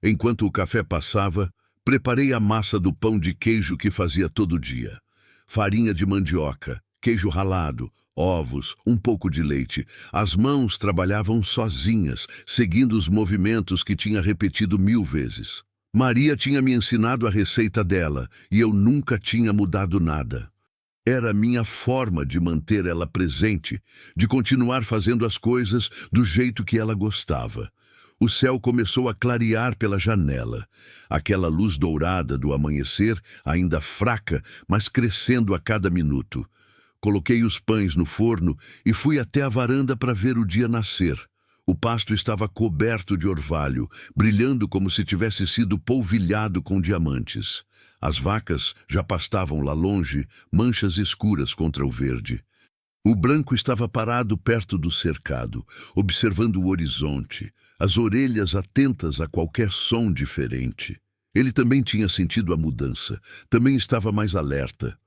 [SPEAKER 1] Enquanto o café passava, preparei a massa do pão de queijo que fazia todo dia. Farinha de mandioca, queijo ralado, ovos, um pouco de leite. As mãos trabalhavam sozinhas, seguindo os movimentos que tinha repetido 1000 vezes. Maria tinha me ensinado a receita dela, e eu nunca tinha mudado nada. Era a minha forma de manter ela presente, de continuar fazendo as coisas do jeito que ela gostava. O céu começou a clarear pela janela. Aquela luz dourada do amanhecer, ainda fraca, mas crescendo a cada minuto. Coloquei os pães no forno e fui até a varanda para ver o dia nascer. O pasto estava coberto de orvalho, brilhando como se tivesse sido polvilhado com diamantes. As vacas já pastavam lá longe, manchas escuras contra o verde. O branco estava parado perto do cercado, observando o horizonte, as orelhas atentas a qualquer som diferente. Ele também tinha sentido a mudança, também estava mais alerta.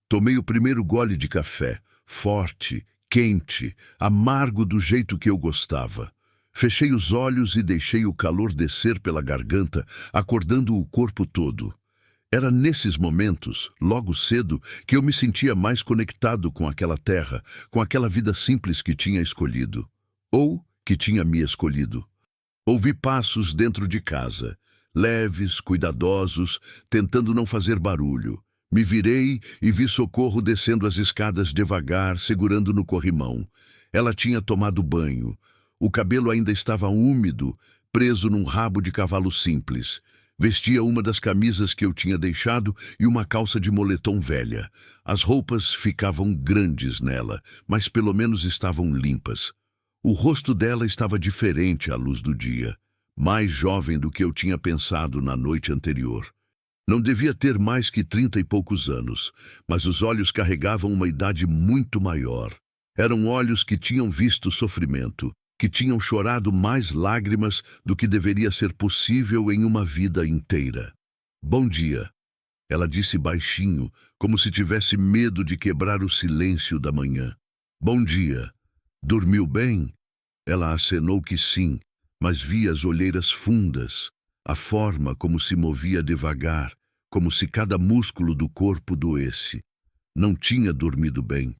[SPEAKER 1] Tomei o primeiro gole de café, forte, quente, amargo do jeito que eu gostava. Fechei os olhos e deixei o calor descer pela garganta, acordando o corpo todo. Era nesses momentos, logo cedo, que eu me sentia mais conectado com aquela terra, com aquela vida simples que tinha escolhido. Ou que tinha me escolhido. Ouvi passos dentro de casa, leves, cuidadosos, tentando não fazer barulho. Me virei e vi Socorro descendo as escadas devagar, segurando no corrimão. Ela tinha tomado banho. O cabelo ainda estava úmido, preso num rabo de cavalo simples. Vestia uma das camisas que eu tinha deixado e uma calça de moletom velha. As roupas ficavam grandes nela, mas pelo menos estavam limpas. O rosto dela estava diferente à luz do dia, mais jovem do que eu tinha pensado na noite anterior. Não devia ter mais que 30 e poucos anos, mas os olhos carregavam uma idade muito maior. Eram olhos que tinham visto sofrimento, que tinham chorado mais lágrimas do que deveria ser possível em uma vida inteira. Bom dia, ela disse baixinho, como se tivesse medo de quebrar o silêncio da manhã. Bom dia. Dormiu bem? Ela acenou que sim, mas via as olheiras fundas, a forma como se movia devagar, como se cada músculo do corpo doesse. Não tinha dormido bem.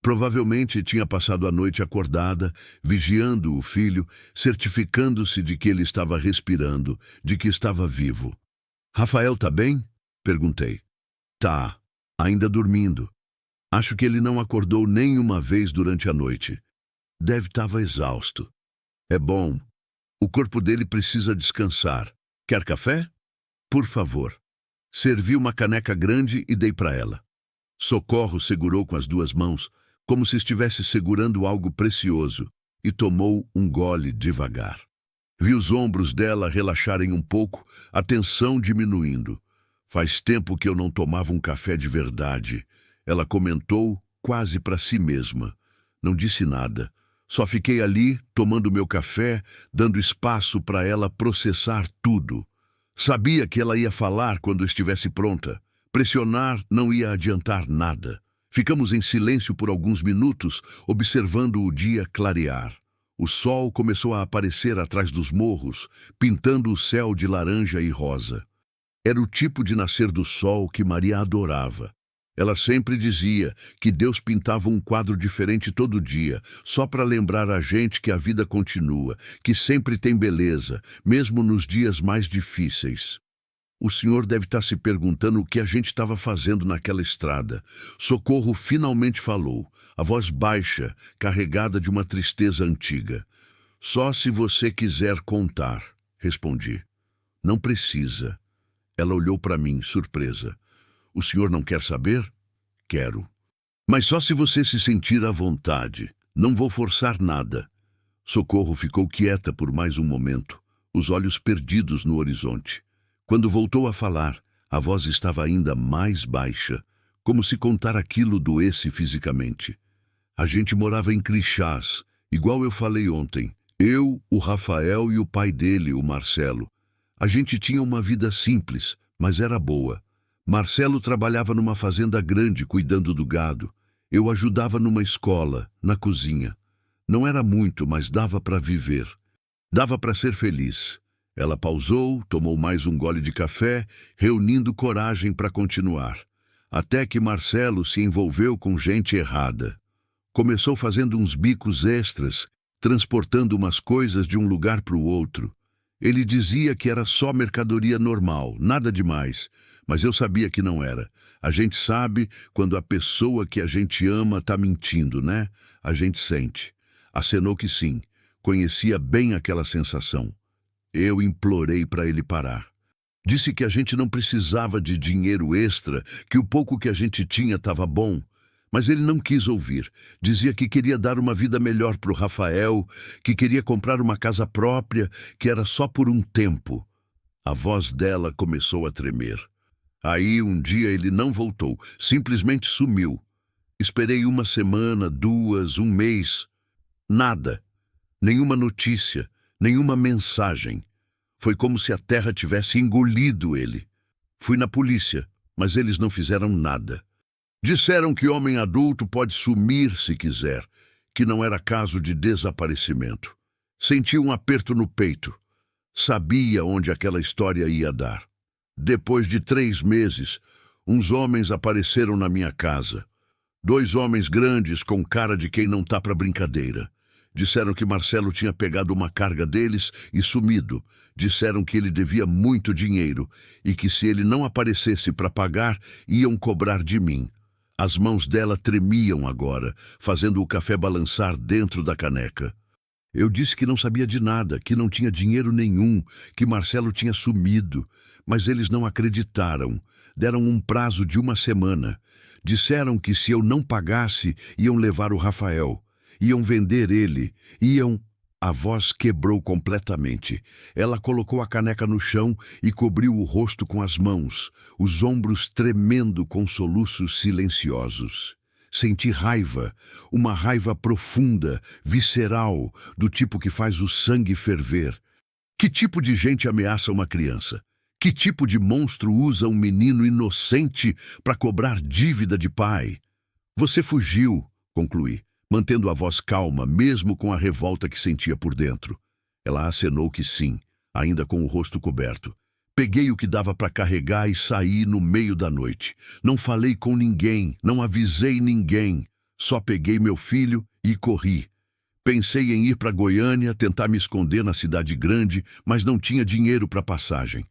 [SPEAKER 1] Provavelmente tinha passado a noite acordada, vigiando o filho, certificando-se de que ele estava respirando, de que estava vivo. Rafael tá bem? Perguntei. Tá, ainda dormindo. Acho que ele não acordou nem uma vez durante a noite. Deve estava exausto. É bom. O corpo dele precisa descansar. Quer café? Por favor. Servi uma caneca grande e dei para ela. Socorro segurou com as duas mãos, como se estivesse segurando algo precioso, e tomou um gole devagar. Vi os ombros dela relaxarem um pouco, a tensão diminuindo. Faz tempo que eu não tomava um café de verdade. Ela comentou, quase para si mesma. Não disse nada. Só fiquei ali, tomando meu café, dando espaço para ela processar tudo. Sabia que ela ia falar quando estivesse pronta. Pressionar não ia adiantar nada. Ficamos em silêncio por alguns minutos, observando o dia clarear. O sol começou a aparecer atrás dos morros, pintando o céu de laranja e rosa. Era o tipo de nascer do sol que Maria adorava. Ela sempre dizia que Deus pintava um quadro diferente todo dia, só para lembrar a gente que a vida continua, que sempre tem beleza, mesmo nos dias mais difíceis. O senhor deve estar se perguntando o que a gente estava fazendo naquela estrada. Socorro finalmente falou, a voz baixa, carregada de uma tristeza antiga. Só se você quiser contar, respondi. Não precisa. Ela olhou para mim, surpresa. O senhor não quer saber? Quero. Mas só se você se sentir à vontade. Não vou forçar nada. Socorro ficou quieta por mais um momento, os olhos perdidos no horizonte. Quando voltou a falar, a voz estava ainda mais baixa, como se contar aquilo doesse fisicamente. A gente morava em Crixás, igual eu falei ontem. Eu, o Rafael e o pai dele, o Marcelo. A gente tinha uma vida simples, mas era boa. Marcelo trabalhava numa fazenda grande cuidando do gado. Eu ajudava numa escola, na cozinha. Não era muito, mas dava para viver. Dava para ser feliz. Ela pausou, tomou mais um gole de café, reunindo coragem para continuar. Até que Marcelo se envolveu com gente errada. Começou fazendo uns bicos extras, transportando umas coisas de um lugar para o outro. Ele dizia que era só mercadoria normal, nada demais, mas eu sabia que não era. A gente sabe quando a pessoa que a gente ama está mentindo, né? A gente sente. Acenou que sim. Conhecia bem aquela sensação. Eu implorei para ele parar. Disse que a gente não precisava de dinheiro extra, que o pouco que a gente tinha estava bom. Mas ele não quis ouvir. Dizia que queria dar uma vida melhor para o Rafael, que queria comprar uma casa própria, que era só por um tempo. A voz dela começou a tremer. Aí, um dia, ele não voltou, simplesmente sumiu. Esperei uma semana, 2, um mês. Nada. Nenhuma notícia, nenhuma mensagem. Foi como se a terra tivesse engolido ele. Fui na polícia, mas eles não fizeram nada. Disseram que homem adulto pode sumir se quiser, que não era caso de desaparecimento. Senti um aperto no peito. Sabia onde aquela história ia dar. Depois de 3 meses, uns homens apareceram na minha casa. 2 homens grandes com cara de quem não tá pra brincadeira. Disseram que Marcelo tinha pegado uma carga deles e sumido. Disseram que ele devia muito dinheiro e que se ele não aparecesse para pagar, iam cobrar de mim. As mãos dela tremiam agora, fazendo o café balançar dentro da caneca. Eu disse que não sabia de nada, que não tinha dinheiro nenhum, que Marcelo tinha sumido. Mas eles não acreditaram. Deram um prazo de 1 semana. Disseram que se eu não pagasse, iam levar o Rafael. Iam vender ele, iam... A voz quebrou completamente. Ela colocou a caneca no chão e cobriu o rosto com as mãos, os ombros tremendo com soluços silenciosos. Senti raiva, uma raiva profunda, visceral, do tipo que faz o sangue ferver. Que tipo de gente ameaça uma criança? Que tipo de monstro usa um menino inocente para cobrar dívida de pai? Você fugiu, concluí, mantendo a voz calma, mesmo com a revolta que sentia por dentro. Ela acenou que sim, ainda com o rosto coberto. Peguei o que dava para carregar e saí no meio da noite. Não falei com ninguém, não avisei ninguém. Só peguei meu filho e corri. Pensei em ir para Goiânia, tentar me esconder na cidade grande, mas não tinha dinheiro para passagem.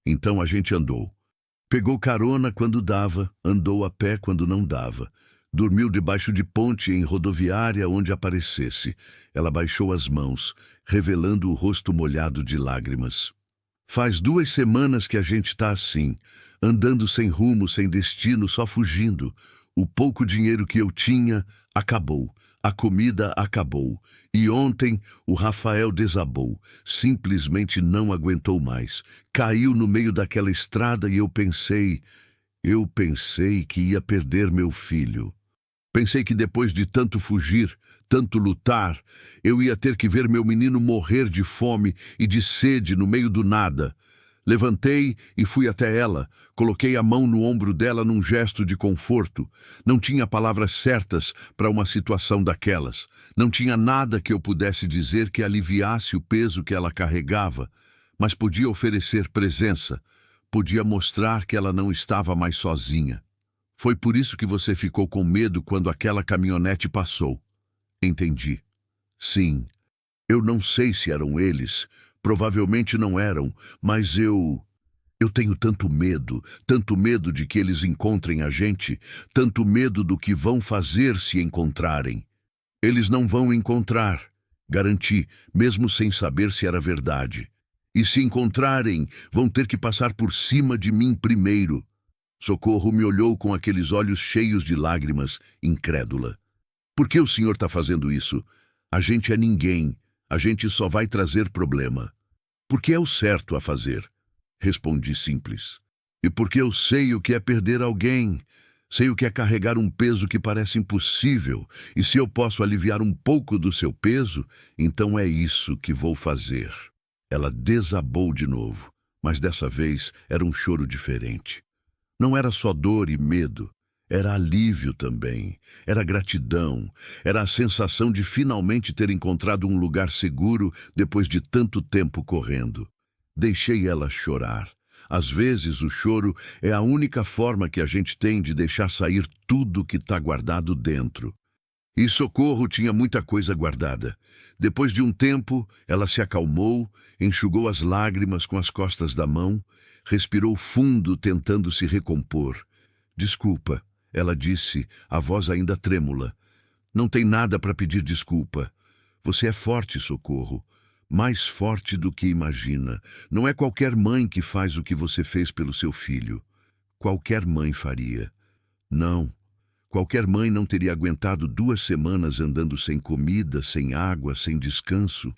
[SPEAKER 1] Então a gente andou. Pegou carona quando dava, andou a pé quando não dava. Dormiu debaixo de ponte em rodoviária onde aparecesse. Ela baixou as mãos, revelando o rosto molhado de lágrimas. Faz 2 semanas que a gente tá assim, andando sem rumo, sem destino, só fugindo. O pouco dinheiro que eu tinha acabou. A comida acabou. E ontem o Rafael desabou. Simplesmente não aguentou mais. Caiu no meio daquela estrada e eu pensei que ia perder meu filho. Pensei que depois de tanto fugir, tanto lutar, eu ia ter que ver meu menino morrer de fome e de sede no meio do nada. Levantei e fui até ela, coloquei a mão no ombro dela num gesto de conforto. Não tinha palavras certas para uma situação daquelas. Não tinha nada que eu pudesse dizer que aliviasse o peso que ela carregava, mas podia oferecer presença, podia mostrar que ela não estava mais sozinha. Foi por isso que você ficou com medo quando aquela caminhonete passou. Entendi. Sim, eu não sei se eram eles, provavelmente não eram, mas eu tenho tanto medo de que eles encontrem a gente, tanto medo do que vão fazer se encontrarem. Eles não vão encontrar, garanti, mesmo sem saber se era verdade. E se encontrarem, vão ter que passar por cima de mim primeiro. Socorro me olhou com aqueles olhos cheios de lágrimas, incrédula. Por que o senhor está fazendo isso? A gente é ninguém. A gente só vai trazer problema. Porque é o certo a fazer. Respondi simples. E porque eu sei o que é perder alguém. Sei o que é carregar um peso que parece impossível. E se eu posso aliviar um pouco do seu peso, então é isso que vou fazer. Ela desabou de novo, mas dessa vez era um choro diferente. Não era só dor e medo, era alívio também, era gratidão, era a sensação de finalmente ter encontrado um lugar seguro depois de tanto tempo correndo. Deixei ela chorar. Às vezes o choro é a única forma que a gente tem de deixar sair tudo que está guardado dentro. E Socorro tinha muita coisa guardada. Depois de um tempo, ela se acalmou, enxugou as lágrimas com as costas da mão, respirou fundo, tentando se recompor. Desculpa, ela disse, a voz ainda trêmula. Não tem nada para pedir desculpa. Você é forte, Socorro. Mais forte do que imagina. Não é qualquer mãe que faz o que você fez pelo seu filho. Qualquer mãe faria. Não. Qualquer mãe não teria aguentado 2 semanas andando sem comida, sem água, sem descanso.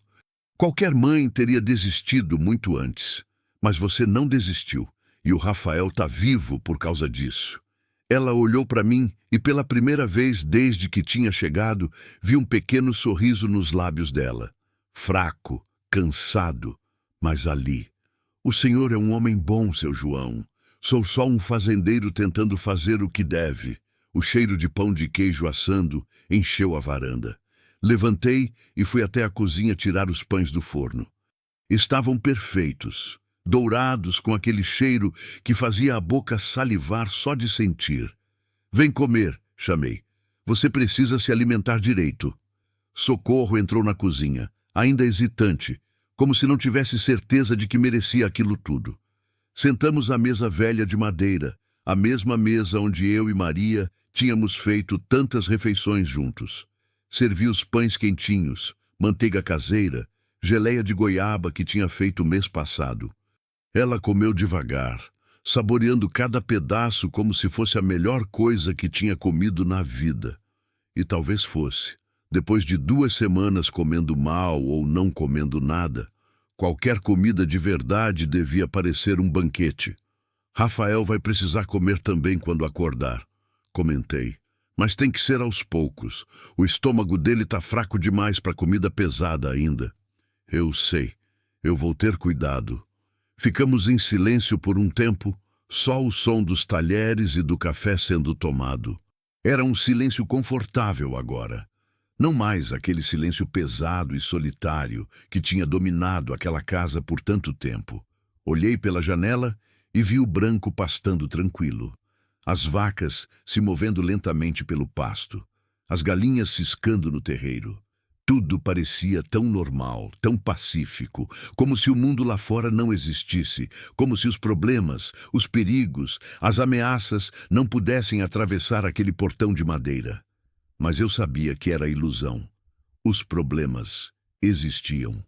[SPEAKER 1] Qualquer mãe teria desistido muito antes. Mas você não desistiu. E o Rafael está vivo por causa disso. Ela olhou para mim e, pela primeira vez desde que tinha chegado, vi um pequeno sorriso nos lábios dela. Fraco, cansado, mas ali. O senhor é um homem bom, seu João. Sou só um fazendeiro tentando fazer o que deve. O cheiro de pão de queijo assando encheu a varanda. Levantei e fui até a cozinha tirar os pães do forno. Estavam perfeitos, dourados com aquele cheiro que fazia a boca salivar só de sentir. Vem comer, chamei. Você precisa se alimentar direito. Socorro entrou na cozinha, ainda hesitante, como se não tivesse certeza de que merecia aquilo tudo. Sentamos à mesa velha de madeira, a mesma mesa onde eu e Maria tínhamos feito tantas refeições juntos. Servi os pães quentinhos, manteiga caseira, geleia de goiaba que tinha feito o mês passado. Ela comeu devagar, saboreando cada pedaço como se fosse a melhor coisa que tinha comido na vida. E talvez fosse. Depois de 2 semanas comendo mal ou não comendo nada, qualquer comida de verdade devia parecer um banquete. Rafael vai precisar comer também quando acordar, comentei. Mas tem que ser aos poucos. O estômago dele está fraco demais para comida pesada ainda. Eu sei. Eu vou ter cuidado. Ficamos em silêncio por um tempo, só o som dos talheres e do café sendo tomado. Era um silêncio confortável agora. Não mais aquele silêncio pesado e solitário que tinha dominado aquela casa por tanto tempo. Olhei pela janela e vi o branco pastando tranquilo. As vacas se movendo lentamente pelo pasto. As galinhas ciscando no terreiro. Tudo parecia tão normal, tão pacífico, como se o mundo lá fora não existisse, como se os problemas, os perigos, as ameaças não pudessem atravessar aquele portão de madeira. Mas eu sabia que era ilusão. Os problemas existiam.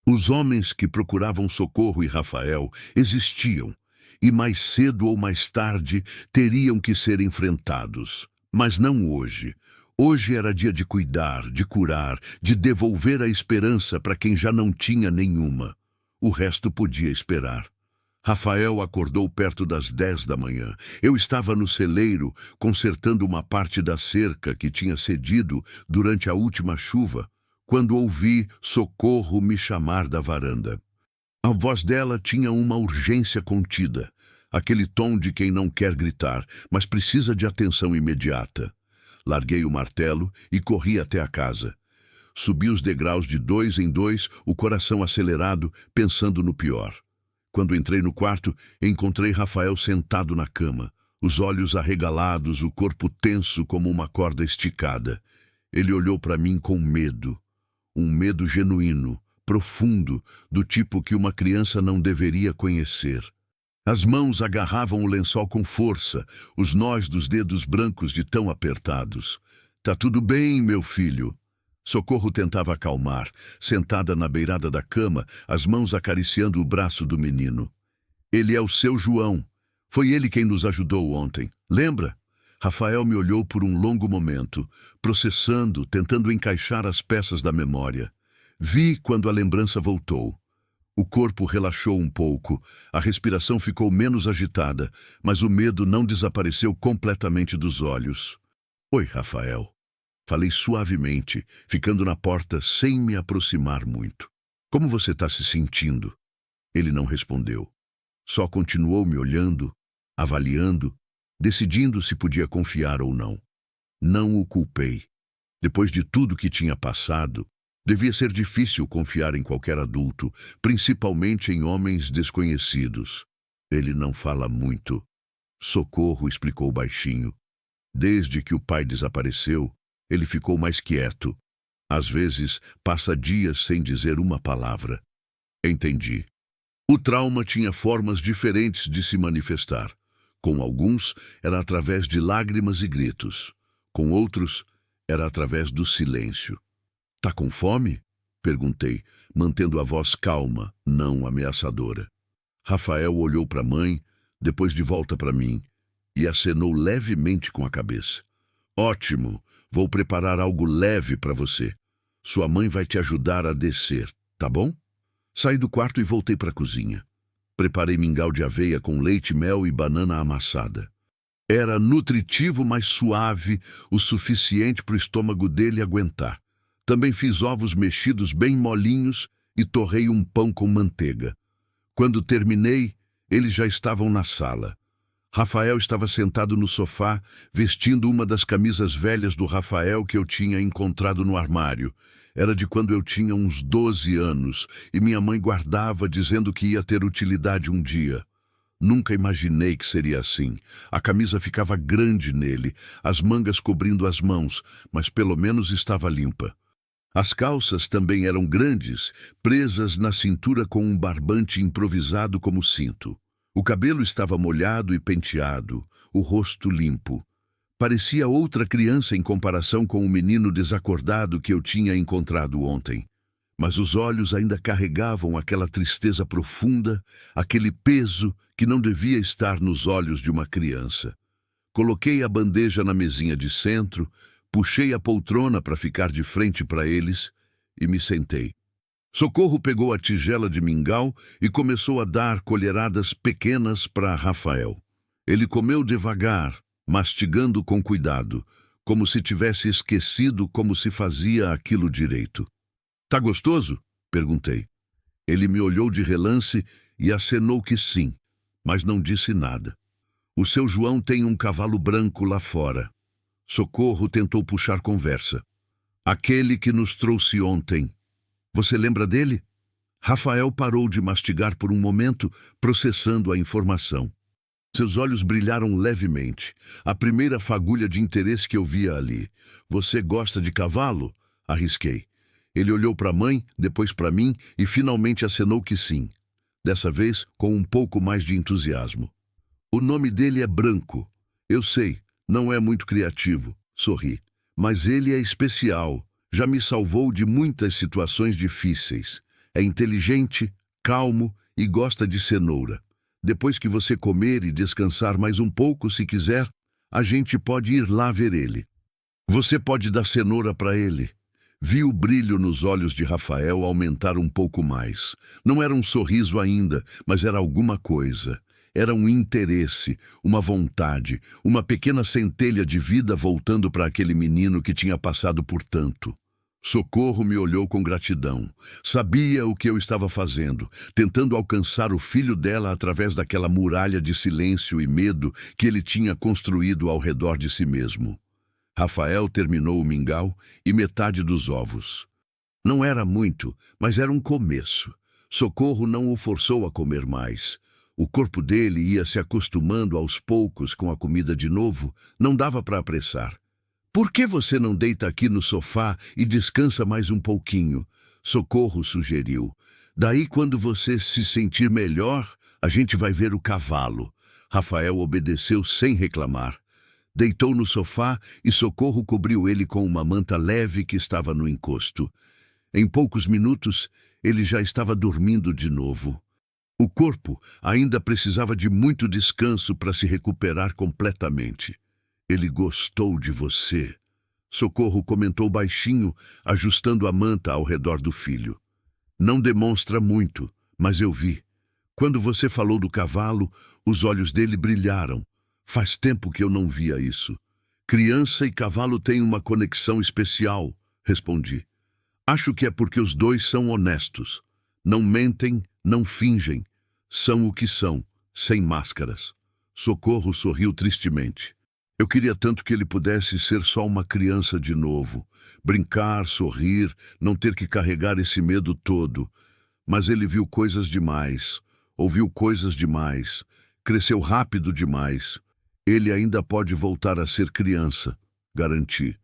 [SPEAKER 1] Os homens que procuravam Socorro e Rafael existiam, e mais cedo ou mais tarde teriam que ser enfrentados. Mas não hoje. Hoje era dia de cuidar, de curar, de devolver a esperança para quem já não tinha nenhuma. O resto podia esperar. Rafael acordou perto das 10 da manhã. Eu estava no celeiro, consertando uma parte da cerca que tinha cedido durante a última chuva, quando ouvi Socorro me chamar da varanda. A voz dela tinha uma urgência contida, aquele tom de quem não quer gritar, mas precisa de atenção imediata. Larguei o martelo e corri até a casa. Subi os degraus de 2 em 2, o coração acelerado, pensando no pior. Quando entrei no quarto, encontrei Rafael sentado na cama, os olhos arregalados, o corpo tenso como uma corda esticada. Ele olhou para mim com medo, um medo genuíno, profundo, do tipo que uma criança não deveria conhecer. As mãos agarravam o lençol com força, os nós dos dedos brancos de tão apertados. Tá tudo bem, meu filho. Socorro tentava acalmar, sentada na beirada da cama, as mãos acariciando o braço do menino. Ele é o seu João. Foi ele quem nos ajudou ontem. Lembra? Rafael me olhou por um longo momento, processando, tentando encaixar as peças da memória. Vi quando a lembrança voltou. O corpo relaxou um pouco, a respiração ficou menos agitada, mas o medo não desapareceu completamente dos olhos. Oi, Rafael. Falei suavemente, ficando na porta sem me aproximar muito. Como você está se sentindo? Ele não respondeu. Só continuou me olhando, avaliando, decidindo se podia confiar ou não. Não o culpei. Depois de tudo que tinha passado, devia ser difícil confiar em qualquer adulto, principalmente em homens desconhecidos. Ele não fala muito. Socorro explicou baixinho. Desde que o pai desapareceu, ele ficou mais quieto. Às vezes, passa dias sem dizer uma palavra. Entendi. O trauma tinha formas diferentes de se manifestar. Com alguns, era através de lágrimas e gritos. Com outros, era através do silêncio. "Tá com fome?" perguntei, mantendo a voz calma, não ameaçadora. Rafael olhou para a mãe, depois de volta para mim, e acenou levemente com a cabeça. "Ótimo, vou preparar algo leve para você. Sua mãe vai te ajudar a descer, tá bom?" Saí do quarto e voltei para a cozinha. Preparei mingau de aveia com leite, mel e banana amassada. Era nutritivo, mas suave, o suficiente para o estômago dele aguentar. Também fiz ovos mexidos bem molinhos e torrei um pão com manteiga. Quando terminei, eles já estavam na sala. Rafael estava sentado no sofá, vestindo uma das camisas velhas do Rafael que eu tinha encontrado no armário. Era de quando eu tinha uns 12 anos e minha mãe guardava, dizendo que ia ter utilidade um dia. Nunca imaginei que seria assim. A camisa ficava grande nele, as mangas cobrindo as mãos, mas pelo menos estava limpa. As calças também eram grandes, presas na cintura com um barbante improvisado como cinto. O cabelo estava molhado e penteado, o rosto limpo. Parecia outra criança em comparação com o menino desacordado que eu tinha encontrado ontem. Mas os olhos ainda carregavam aquela tristeza profunda, aquele peso que não devia estar nos olhos de uma criança. Coloquei a bandeja na mesinha de centro, puxei a poltrona para ficar de frente para eles e me sentei. Socorro pegou a tigela de mingau e começou a dar colheradas pequenas para Rafael. Ele comeu devagar, mastigando com cuidado, como se tivesse esquecido como se fazia aquilo direito. "Tá gostoso?" perguntei. Ele me olhou de relance e acenou que sim, mas não disse nada. "O seu João tem um cavalo branco lá fora." Socorro tentou puxar conversa. "Aquele que nos trouxe ontem. Você lembra dele?" Rafael parou de mastigar por um momento, processando a informação. Seus olhos brilharam levemente, a primeira fagulha de interesse que eu via ali. "Você gosta de cavalo?" arrisquei. Ele olhou para a mãe, depois para mim e finalmente acenou que sim. Dessa vez, com um pouco mais de entusiasmo. "O nome dele é Branco. Eu sei, não é muito criativo", sorri. "Mas ele é especial. Já me salvou de muitas situações difíceis. É inteligente, calmo e gosta de cenoura. Depois que você comer e descansar mais um pouco, se quiser, a gente pode ir lá ver ele. Você pode dar cenoura para ele." Vi o brilho nos olhos de Rafael aumentar um pouco mais. Não era um sorriso ainda, mas era alguma coisa. Era um interesse, uma vontade, uma pequena centelha de vida voltando para aquele menino que tinha passado por tanto. Socorro me olhou com gratidão. Sabia o que eu estava fazendo, tentando alcançar o filho dela através daquela muralha de silêncio e medo que ele tinha construído ao redor de si mesmo. Rafael terminou o mingau e metade dos ovos. Não era muito, mas era um começo. Socorro não o forçou a comer mais. O corpo dele ia se acostumando aos poucos com a comida de novo, não dava para apressar. "Por que você não deita aqui no sofá e descansa mais um pouquinho?" Socorro sugeriu. "Daí, quando você se sentir melhor, a gente vai ver o cavalo." Rafael obedeceu sem reclamar. Deitou no sofá e Socorro cobriu ele com uma manta leve que estava no encosto. Em poucos minutos, ele já estava dormindo de novo. O corpo ainda precisava de muito descanso para se recuperar completamente. "Ele gostou de você", Socorro comentou baixinho, ajustando a manta ao redor do filho. "Não demonstra muito, mas eu vi. Quando você falou do cavalo, os olhos dele brilharam. Faz tempo que eu não via isso. Criança e cavalo têm uma conexão especial", respondi. "Acho que é porque os dois são honestos. Não mentem, não fingem. São o que são, sem máscaras." Socorro sorriu tristemente. Eu queria tanto que ele pudesse ser só uma criança de novo. Brincar, sorrir, não ter que carregar esse medo todo. Mas ele viu coisas demais, ouviu coisas demais, cresceu rápido demais. Ele ainda pode voltar a ser criança, garanti.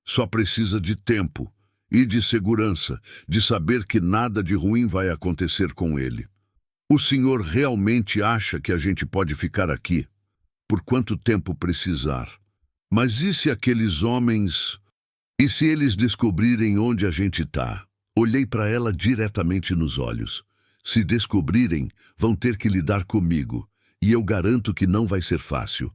[SPEAKER 1] Só precisa de tempo e de segurança, de saber que nada de ruim vai acontecer com ele. O senhor realmente acha que a gente pode ficar aqui por quanto tempo precisar? Mas e se aqueles homens... E se eles descobrirem onde a gente está? Olhei para ela diretamente nos olhos. Se descobrirem, vão ter que lidar comigo, e eu garanto que não vai ser fácil.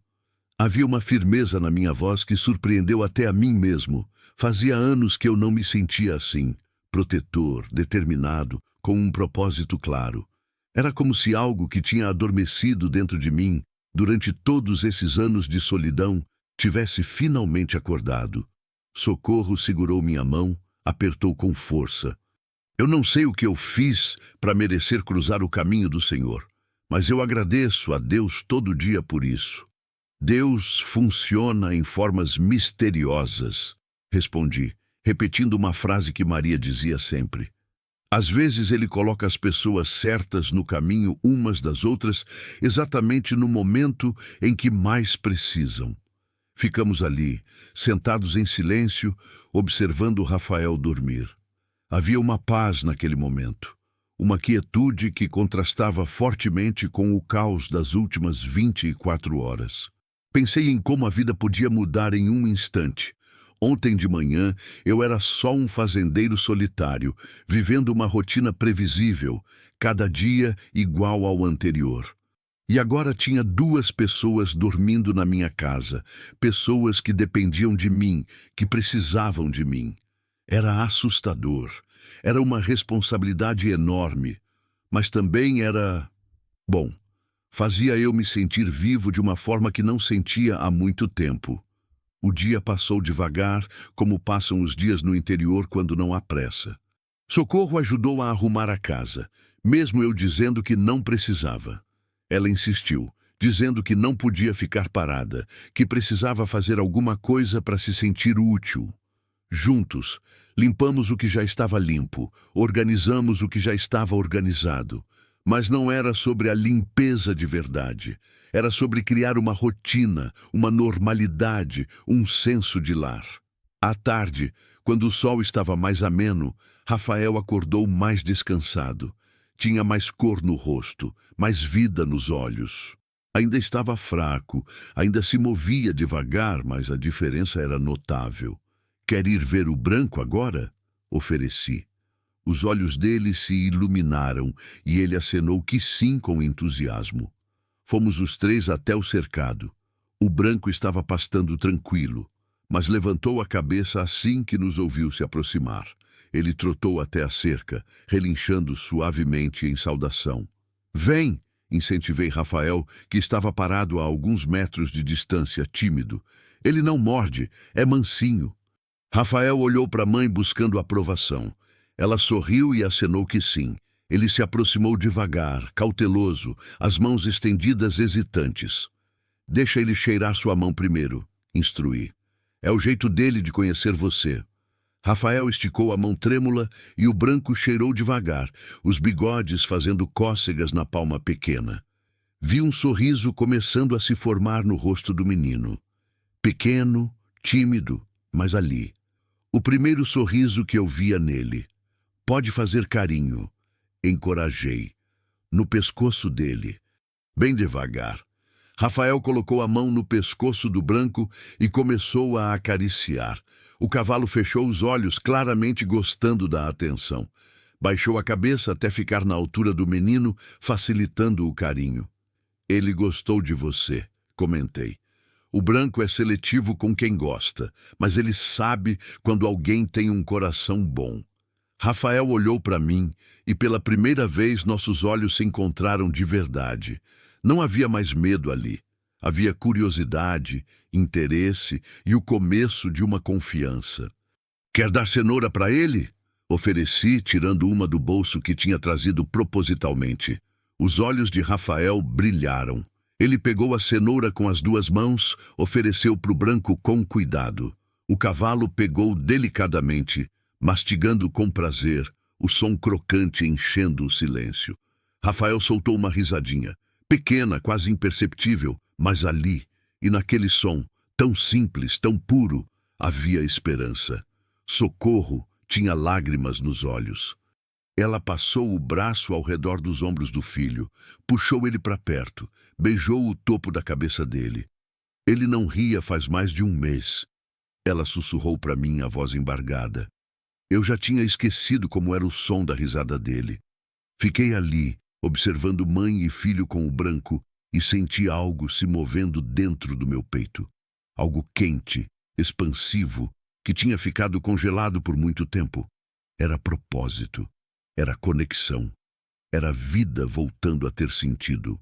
[SPEAKER 1] Havia uma firmeza na minha voz que surpreendeu até a mim mesmo. Fazia anos que eu não me sentia assim, protetor, determinado, com um propósito claro. Era como se algo que tinha adormecido dentro de mim, durante todos esses anos de solidão, tivesse finalmente acordado. Socorro segurou minha mão, apertou com força. Eu não sei o que eu fiz para merecer cruzar o caminho do Senhor, mas eu agradeço a Deus todo dia por isso. Deus funciona em formas misteriosas, respondi, repetindo uma frase que Maria dizia sempre. Às vezes ele coloca as pessoas certas no caminho umas das outras, exatamente no momento em que mais precisam. Ficamos ali, sentados em silêncio, observando Rafael dormir. Havia uma paz naquele momento, uma quietude que contrastava fortemente com o caos das últimas 24 horas. Pensei em como a vida podia mudar em um instante. Ontem de manhã, eu era só um fazendeiro solitário, vivendo uma rotina previsível, cada dia igual ao anterior. E agora tinha 2 pessoas dormindo na minha casa, pessoas que dependiam de mim, que precisavam de mim. Era assustador, era uma responsabilidade enorme, mas também era... Bom, fazia eu me sentir vivo de uma forma que não sentia há muito tempo. O dia passou devagar, como passam os dias no interior quando não há pressa. Socorro ajudou a arrumar a casa, mesmo eu dizendo que não precisava. Ela insistiu, dizendo que não podia ficar parada, que precisava fazer alguma coisa para se sentir útil. Juntos, limpamos o que já estava limpo, organizamos o que já estava organizado. Mas não era sobre a limpeza de verdade. Era sobre criar uma rotina, uma normalidade, um senso de lar. À tarde, quando o sol estava mais ameno, Rafael acordou mais descansado. Tinha mais cor no rosto, mais vida nos olhos. Ainda estava fraco, ainda se movia devagar, mas a diferença era notável. Quer ir ver o branco agora? Ofereci. Os olhos dele se iluminaram e ele acenou que sim com entusiasmo. Fomos os 3 até o cercado. O branco estava pastando tranquilo, mas levantou a cabeça assim que nos ouviu se aproximar. Ele trotou até a cerca, relinchando suavemente em saudação. Vem! Incentivei Rafael, que estava parado a alguns metros de distância, tímido. Ele não morde, é mansinho. Rafael olhou para a mãe buscando aprovação. Ela sorriu e acenou que sim. Ele se aproximou devagar, cauteloso, as mãos estendidas hesitantes. Deixa ele cheirar sua mão primeiro, instruí. É o jeito dele de conhecer você. Rafael esticou a mão trêmula e o branco cheirou devagar, os bigodes fazendo cócegas na palma pequena. Vi um sorriso começando a se formar no rosto do menino. Pequeno, tímido, mas ali. O primeiro sorriso que eu via nele. Pode fazer carinho. Encorajei. No pescoço dele. Bem devagar. Rafael colocou a mão no pescoço do branco e começou a acariciar. O cavalo fechou os olhos, claramente gostando da atenção. Baixou a cabeça até ficar na altura do menino, facilitando o carinho. Ele gostou de você, comentei. O branco é seletivo com quem gosta, mas ele sabe quando alguém tem um coração bom. Rafael olhou para mim e pela primeira vez nossos olhos se encontraram de verdade. Não havia mais medo ali. Havia curiosidade, interesse e o começo de uma confiança. Quer dar cenoura para ele? Ofereci, tirando uma do bolso que tinha trazido propositalmente. Os olhos de Rafael brilharam. Ele pegou a cenoura com as 2 mãos, ofereceu para o branco com cuidado. O cavalo pegou delicadamente, mastigando com prazer, o som crocante enchendo o silêncio. Rafael soltou uma risadinha, pequena, quase imperceptível, mas ali, e naquele som, tão simples, tão puro, havia esperança. Socorro tinha lágrimas nos olhos. Ela passou o braço ao redor dos ombros do filho, puxou ele para perto, beijou o topo da cabeça dele. Ele não ria faz mais de um mês. Ela sussurrou para mim, a voz embargada. Eu já tinha esquecido como era o som da risada dele. Fiquei ali, observando mãe e filho com o branco, e senti algo se movendo dentro do meu peito. Algo quente, expansivo, que tinha ficado congelado por muito tempo. Era propósito, era conexão, era vida voltando a ter sentido.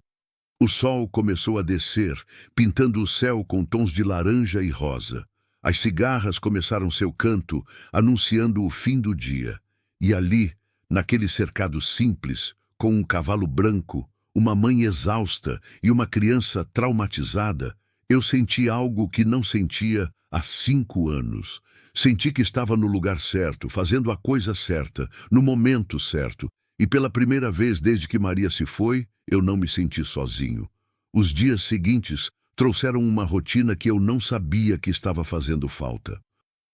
[SPEAKER 1] O sol começou a descer, pintando o céu com tons de laranja e rosa. As cigarras começaram seu canto, anunciando o fim do dia. E ali, naquele cercado simples, com um cavalo branco, uma mãe exausta e uma criança traumatizada, eu senti algo que não sentia há 5 anos. Senti que estava no lugar certo, fazendo a coisa certa, no momento certo. E pela primeira vez desde que Maria se foi, eu não me senti sozinho. Os dias seguintes trouxeram uma rotina que eu não sabia que estava fazendo falta.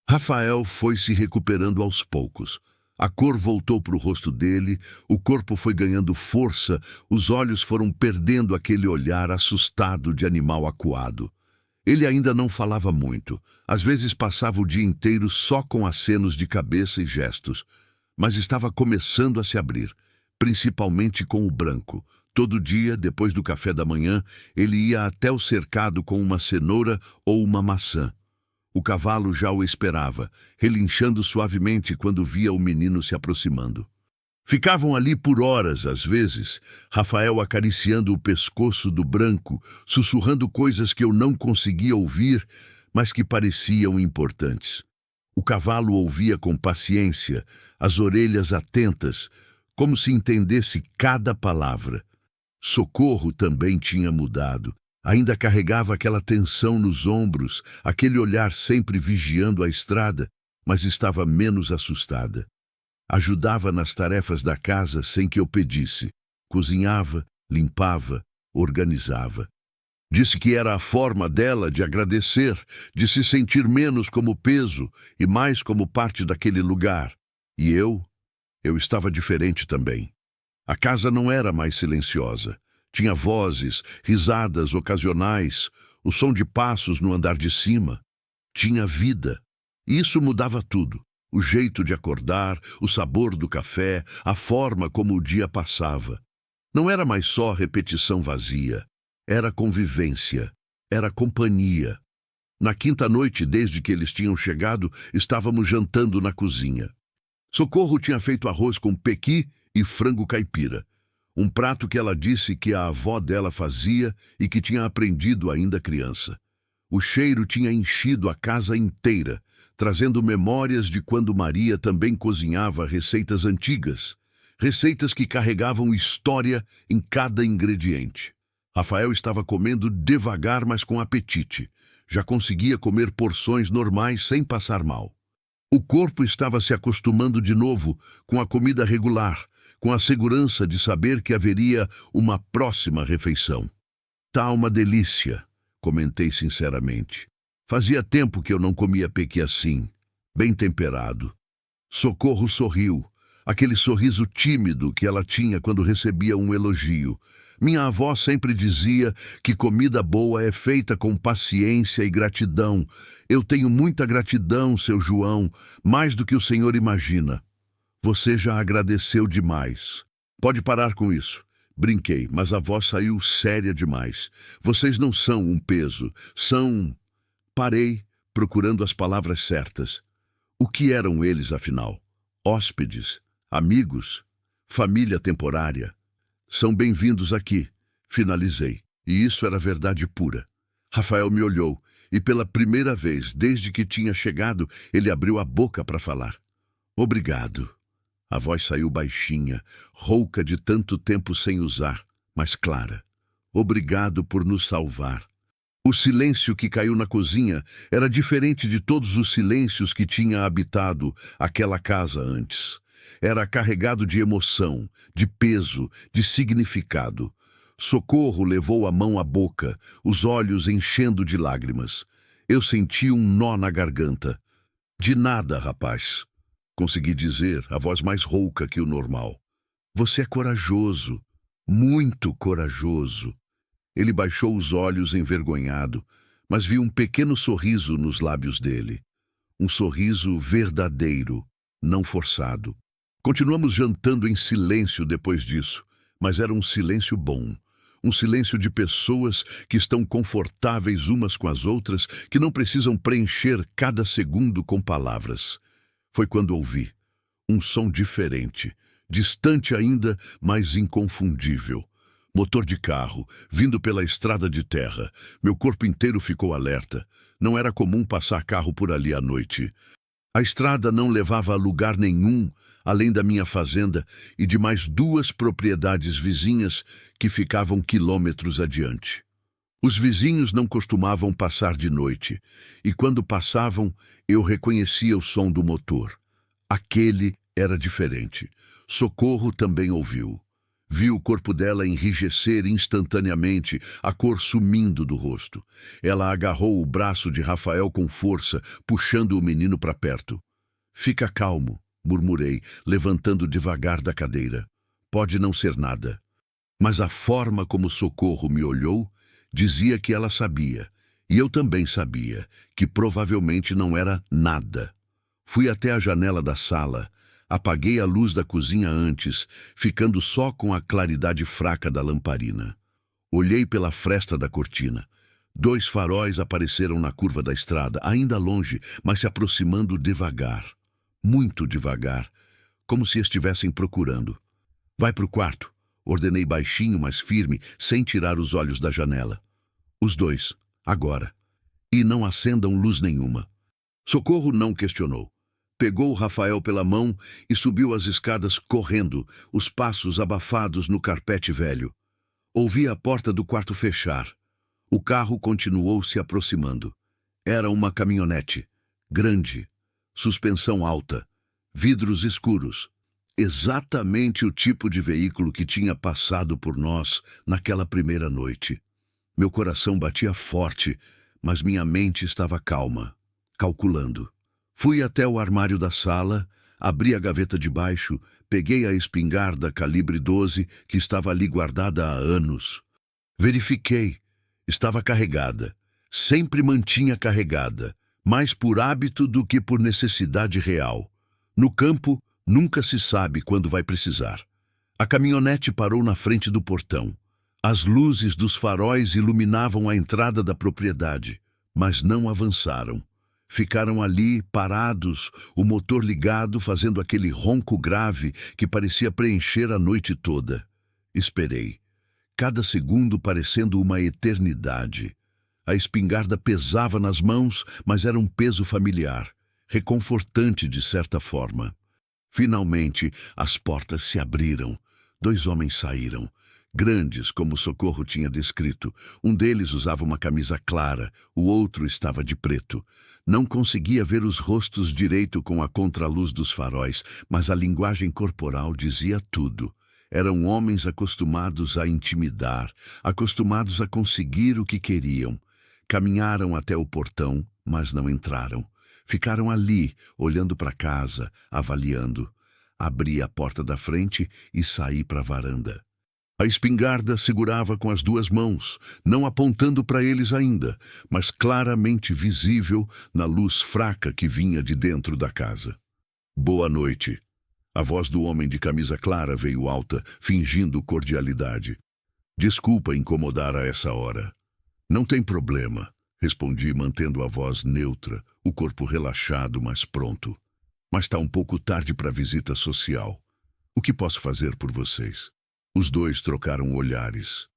[SPEAKER 1] Rafael foi se recuperando aos poucos. A cor voltou para o rosto dele, o corpo foi ganhando força, os olhos foram perdendo aquele olhar assustado de animal acuado. Ele ainda não falava muito, às vezes passava o dia inteiro só com acenos de cabeça e gestos, mas estava começando a se abrir, principalmente com o branco. Todo dia, depois do café da manhã, ele ia até o cercado com uma cenoura ou uma maçã. O cavalo já o esperava, relinchando suavemente quando via o menino se aproximando. Ficavam ali por horas, às vezes, Rafael acariciando o pescoço do branco, sussurrando coisas que eu não conseguia ouvir, mas que pareciam importantes. O cavalo ouvia com paciência, as orelhas atentas, como se entendesse cada palavra. Socorro também tinha mudado. Ainda carregava aquela tensão nos ombros, aquele olhar sempre vigiando a estrada, mas estava menos assustada. Ajudava nas tarefas da casa sem que eu pedisse. Cozinhava, limpava, organizava. Disse que era a forma dela de agradecer, de se sentir menos como peso e mais como parte daquele lugar. E eu estava diferente também. A casa não era mais silenciosa. Tinha vozes, risadas ocasionais, o som de passos no andar de cima. Tinha vida. E isso mudava tudo. O jeito de acordar, o sabor do café, a forma como o dia passava. Não era mais só repetição vazia. Era convivência. Era companhia. Na quinta noite, desde que eles tinham chegado, estávamos jantando na cozinha. Socorro tinha feito arroz com pequi e frango caipira. Um prato que ela disse que a avó dela fazia e que tinha aprendido ainda criança. O cheiro tinha enchido a casa inteira, trazendo memórias de quando Maria também cozinhava receitas antigas, receitas que carregavam história em cada ingrediente. Rafael estava comendo devagar, mas com apetite. Já conseguia comer porções normais sem passar mal. O corpo estava se acostumando de novo com a comida regular, com a segurança de saber que haveria uma próxima refeição. Tá uma delícia, comentei sinceramente. Fazia tempo que eu não comia pequi assim, bem temperado. Socorro sorriu, aquele sorriso tímido que ela tinha quando recebia um elogio. Minha avó sempre dizia que comida boa é feita com paciência e gratidão. Eu tenho muita gratidão, seu João, mais do que o senhor imagina. Você já agradeceu demais. Pode parar com isso. Brinquei, mas a voz saiu séria demais. Vocês não são um peso, são... Parei, procurando as palavras certas. O que eram eles, afinal? Hóspedes? Amigos? Família temporária? São bem-vindos aqui, finalizei. E isso era verdade pura. Rafael me olhou, e pela primeira vez, desde que tinha chegado, ele abriu a boca para falar. Obrigado. A voz saiu baixinha, rouca de tanto tempo sem usar, mas clara. Obrigado por nos salvar. O silêncio que caiu na cozinha era diferente de todos os silêncios que tinha habitado aquela casa antes. Era carregado de emoção, de peso, de significado. Socorro levou a mão à boca, os olhos enchendo de lágrimas. Eu senti um nó na garganta. De nada, rapaz. Consegui dizer, a voz mais rouca que o normal. Você é corajoso, muito corajoso. Ele baixou os olhos envergonhado, mas vi um pequeno sorriso nos lábios dele. Um sorriso verdadeiro, não forçado. Continuamos jantando em silêncio depois disso, mas era um silêncio bom. Um silêncio de pessoas que estão confortáveis umas com as outras, que não precisam preencher cada segundo com palavras. Foi quando ouvi um som diferente, distante ainda, mas inconfundível. Motor de carro, vindo pela estrada de terra. Meu corpo inteiro ficou alerta. Não era comum passar carro por ali à noite. A estrada não levava a lugar nenhum, além da minha fazenda e de mais 2 propriedades vizinhas que ficavam quilômetros adiante. Os vizinhos não costumavam passar de noite, e quando passavam, eu reconhecia o som do motor. Aquele era diferente. Socorro também ouviu. Vi o corpo dela enrijecer instantaneamente, a cor sumindo do rosto. Ela agarrou o braço de Rafael com força, puxando o menino para perto. Fica calmo, murmurei, levantando devagar da cadeira. Pode não ser nada. Mas a forma como Socorro me olhou dizia que ela sabia, e eu também sabia, que provavelmente não era nada. Fui até a janela da sala. Apaguei a luz da cozinha antes, ficando só com a claridade fraca da lamparina. Olhei pela fresta da cortina. 2 faróis apareceram na curva da estrada, ainda longe, mas se aproximando devagar. Muito devagar, como se estivessem procurando. Vai pro quarto, ordenei baixinho, mas firme, sem tirar os olhos da janela. Os 2, agora. E não acendam luz nenhuma. Socorro não questionou. Pegou Rafael pela mão e subiu as escadas correndo, os passos abafados no carpete velho. Ouvi a porta do quarto fechar. O carro continuou se aproximando. Era uma caminhonete, grande, suspensão alta, vidros escuros. Exatamente o tipo de veículo que tinha passado por nós naquela primeira noite. Meu coração batia forte, mas minha mente estava calma, calculando. Fui até o armário da sala, abri a gaveta de baixo, peguei a espingarda calibre 12 que estava ali guardada há anos. Verifiquei. Estava carregada. Sempre mantinha carregada, mais por hábito do que por necessidade real. No campo, nunca se sabe quando vai precisar. A caminhonete parou na frente do portão. As luzes dos faróis iluminavam a entrada da propriedade, mas não avançaram. Ficaram ali, parados, o motor ligado, fazendo aquele ronco grave que parecia preencher a noite toda. Esperei, cada segundo parecendo uma eternidade. A espingarda pesava nas mãos, mas era um peso familiar, reconfortante de certa forma. Finalmente, as portas se abriram. 2 homens saíram. Grandes, como Socorro tinha descrito. Um deles usava uma camisa clara, o outro estava de preto. Não conseguia ver os rostos direito com a contraluz dos faróis, mas a linguagem corporal dizia tudo. Eram homens acostumados a intimidar, acostumados a conseguir o que queriam. Caminharam até o portão, mas não entraram. Ficaram ali, olhando para casa, avaliando. Abri a porta da frente e saí para a varanda. A espingarda segurava com as 2 mãos, não apontando para eles ainda, mas claramente visível na luz fraca que vinha de dentro da casa. Boa noite. A voz do homem de camisa clara veio alta, fingindo cordialidade. Desculpa incomodar a essa hora. Não tem problema, respondi mantendo a voz neutra, o corpo relaxado, mas pronto. Mas está um pouco tarde para a visita social. O que posso fazer por vocês? Os 2 trocaram olhares.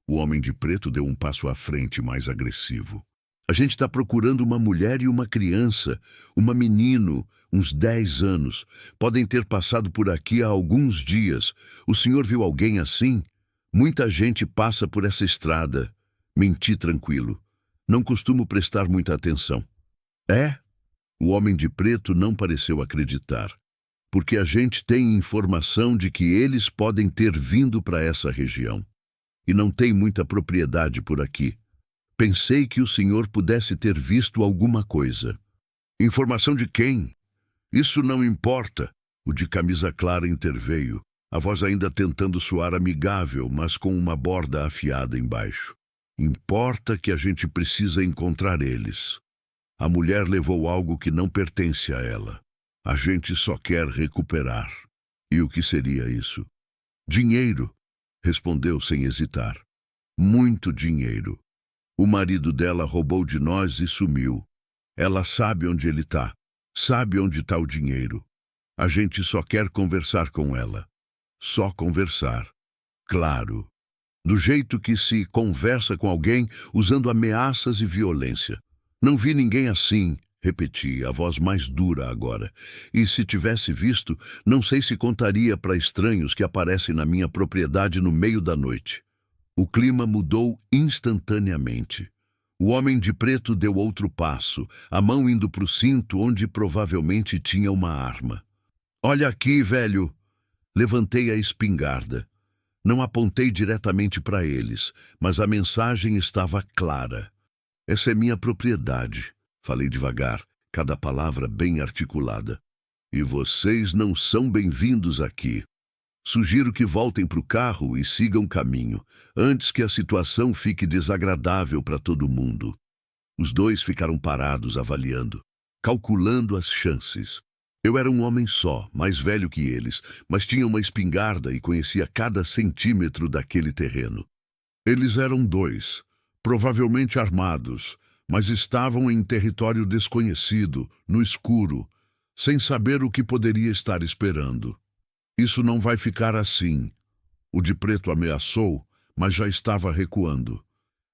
[SPEAKER 1] O homem de preto deu um passo à frente, mais agressivo. A gente está procurando uma mulher e uma criança, uma menino, uns 10 anos. Podem ter passado por aqui há alguns dias. O senhor viu alguém assim? Muita gente passa por essa estrada. Menti tranquilo. Não costumo prestar muita atenção. É? O homem de preto não pareceu acreditar. Porque a gente tem informação de que eles podem ter vindo para essa região. E não tem muita propriedade por aqui. Pensei que o senhor pudesse ter visto alguma coisa. Informação de quem? Isso não importa, o de camisa clara interveio, a voz ainda tentando soar amigável, mas com uma borda afiada embaixo. Importa que a gente precisa encontrar eles. A mulher levou algo que não pertence a ela. A gente só quer recuperar. E o que seria isso? Dinheiro, respondeu sem hesitar. Muito dinheiro. O marido dela roubou de nós e sumiu. Ela sabe onde ele está. Sabe onde está o dinheiro. A gente só quer conversar com ela. Só conversar. Claro. Do jeito que se conversa com alguém usando ameaças e violência. Não vi ninguém assim, repeti, a voz mais dura agora. E se tivesse visto, não sei se contaria para estranhos que aparecem na minha propriedade no meio da noite. O clima mudou instantaneamente. O homem de preto deu outro passo, a mão indo para o cinto onde provavelmente tinha uma arma. Olha aqui, velho! Levantei a espingarda. Não apontei diretamente para eles, mas a mensagem estava clara. Essa é minha propriedade, falei devagar, cada palavra bem articulada. E vocês não são bem-vindos aqui. Sugiro que voltem para o carro e sigam caminho, antes que a situação fique desagradável para todo mundo. Os dois ficaram parados avaliando, calculando as chances. Eu era um homem só, mais velho que eles, mas tinha uma espingarda e conhecia cada centímetro daquele terreno. Eles eram dois, provavelmente armados, mas estavam em território desconhecido, no escuro, sem saber o que poderia estar esperando. Isso não vai ficar assim. O de preto ameaçou, mas já estava recuando.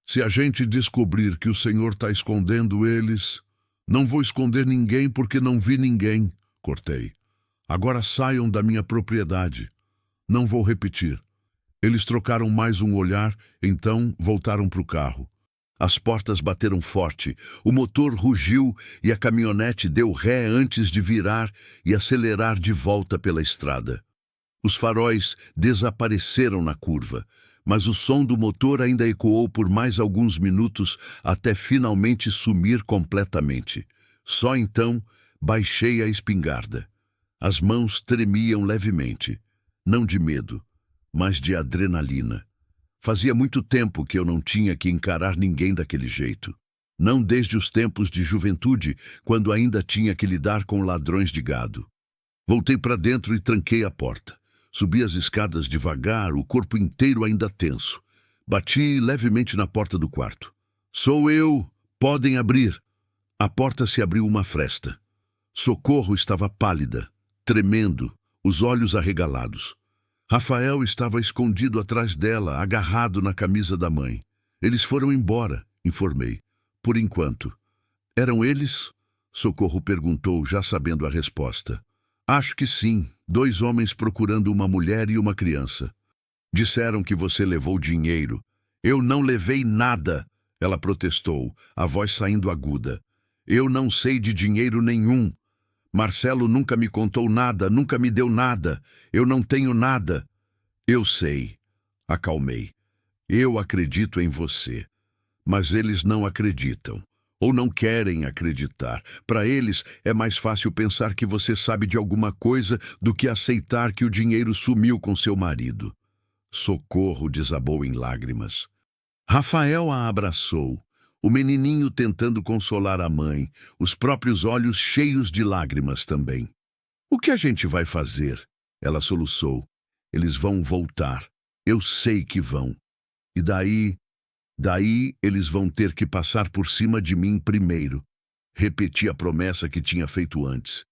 [SPEAKER 1] Se a gente descobrir que o Senhor está escondendo eles, não vou esconder ninguém porque não vi ninguém, cortei. Agora saiam da minha propriedade. Não vou repetir. Eles trocaram mais um olhar, então voltaram para o carro. As portas bateram forte, o motor rugiu e a caminhonete deu ré antes de virar e acelerar de volta pela estrada. Os faróis desapareceram na curva, mas o som do motor ainda ecoou por mais alguns minutos até finalmente sumir completamente. Só então baixei a espingarda. As mãos tremiam levemente, não de medo, mas de adrenalina. Fazia muito tempo que eu não tinha que encarar ninguém daquele jeito. Não desde os tempos de juventude, quando ainda tinha que lidar com ladrões de gado. Voltei para dentro e tranquei a porta. Subi as escadas devagar, o corpo inteiro ainda tenso. Bati levemente na porta do quarto. Sou eu! Podem abrir! A porta se abriu uma fresta. Socorro estava pálida, tremendo, os olhos arregalados. Rafael estava escondido atrás dela, agarrado na camisa da mãe. Eles foram embora, informei. Por enquanto. Eram eles? Socorro perguntou, já sabendo a resposta. Acho que sim. 2 homens procurando uma mulher e uma criança. Disseram que você levou dinheiro. Eu não levei nada, ela protestou, a voz saindo aguda. Eu não sei de dinheiro nenhum. Marcelo nunca me contou nada, nunca me deu nada. Eu não tenho nada. Eu sei. Acalmei. Eu acredito em você. Mas eles não acreditam. Ou não querem acreditar. Para eles, é mais fácil pensar que você sabe de alguma coisa do que aceitar que o dinheiro sumiu com seu marido. Socorro desabou em lágrimas. Rafael a abraçou, o menininho tentando consolar a mãe, os próprios olhos cheios de lágrimas também. O que a gente vai fazer? Ela soluçou. Eles vão voltar. Eu sei que vão. E daí eles vão ter que passar por cima de mim primeiro. Repeti a promessa que tinha feito antes.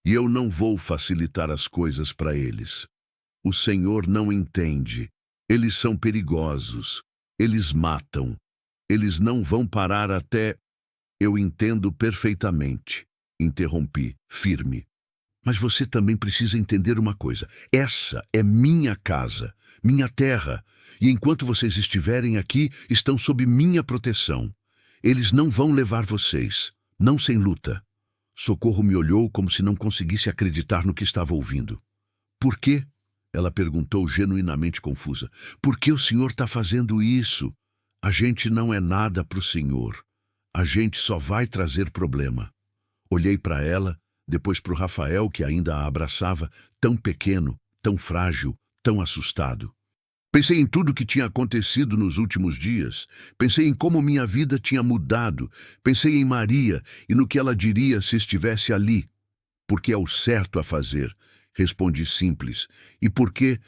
[SPEAKER 1] E eu não vou facilitar as coisas para eles. O Senhor não entende. Eles são perigosos. Eles matam. Eles não vão parar até... Eu entendo perfeitamente. Interrompi, firme. Mas você também precisa entender uma coisa. Essa é minha casa, minha terra. E enquanto vocês estiverem aqui, estão sob minha proteção. Eles não vão levar vocês, não sem luta. Socorro me olhou como se não conseguisse acreditar no que estava ouvindo. Por quê? Ela perguntou genuinamente confusa. Por que o senhor está fazendo isso? A gente não é nada para o senhor. A gente só vai trazer problema. Olhei para ela, depois para o Rafael, que ainda a abraçava, tão pequeno, tão frágil, tão assustado. Pensei em tudo que tinha acontecido nos últimos dias. Pensei em como minha vida tinha mudado. Pensei em Maria e no que ela diria se estivesse ali. Porque é o certo a fazer, respondi simples. E por quê?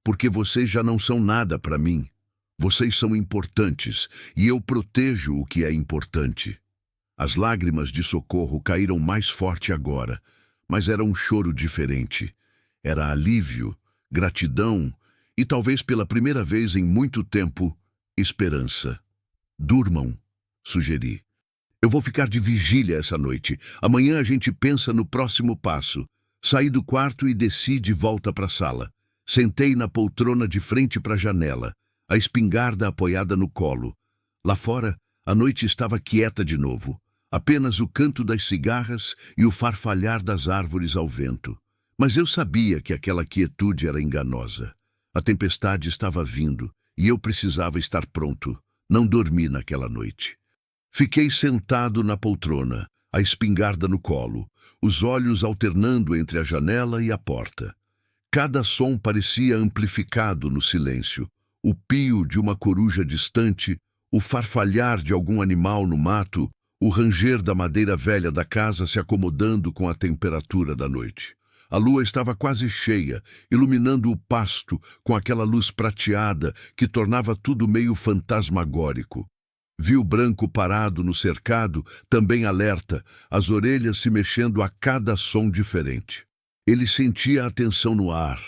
[SPEAKER 1] Porque vocês já não são nada para mim. Vocês são importantes e eu protejo o que é importante. As lágrimas de socorro caíram mais forte agora, mas era um choro diferente. Era alívio, gratidão e, talvez pela primeira vez em muito tempo, esperança. Durmam, sugeri. Eu vou ficar de vigília essa noite. Amanhã a gente pensa no próximo passo. Saí do quarto e desci de volta para a sala. Sentei na poltrona de frente para a janela, a espingarda apoiada no colo. Lá fora, a noite estava quieta de novo. Apenas o canto das cigarras e o farfalhar das árvores ao vento. Mas eu sabia que aquela quietude era enganosa. A tempestade estava vindo e eu precisava estar pronto. Não dormi naquela noite. Fiquei sentado na poltrona, a espingarda no colo, os olhos alternando entre a janela e a porta. Cada som parecia amplificado no silêncio. O pio de uma coruja distante, o farfalhar de algum animal no mato, o ranger da madeira velha da casa se acomodando com a temperatura da noite. A lua estava quase cheia, iluminando o pasto com aquela luz prateada que tornava tudo meio fantasmagórico. Vi o branco parado no cercado, também alerta, as orelhas se mexendo a cada som diferente. Ele sentia a tensão no ar,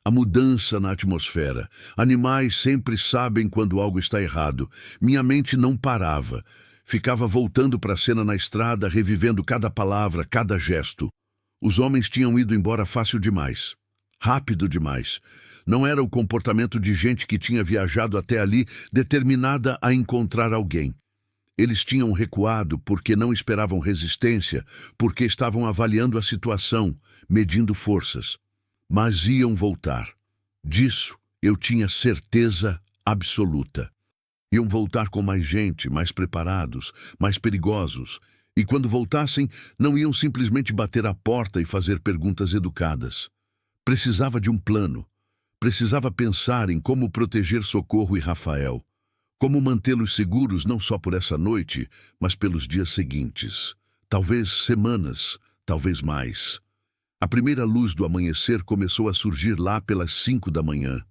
[SPEAKER 1] a mudança na atmosfera. Animais sempre sabem quando algo está errado. Minha mente não parava. Ficava voltando para a cena na estrada, revivendo cada palavra, cada gesto. Os homens tinham ido embora fácil demais. Rápido demais. Não era o comportamento de gente que tinha viajado até ali determinada a encontrar alguém. Eles tinham recuado porque não esperavam resistência, porque estavam avaliando a situação, medindo forças. Mas iam voltar. Disso eu tinha certeza absoluta. Iam voltar com mais gente, mais preparados, mais perigosos. E quando voltassem, não iam simplesmente bater à porta e fazer perguntas educadas. Precisava de um plano. Precisava pensar em como proteger Socorro e Rafael. Como mantê-los seguros não só por essa noite, mas pelos dias seguintes. Talvez semanas, talvez mais. A primeira luz do amanhecer começou a surgir lá pelas 5 da manhã.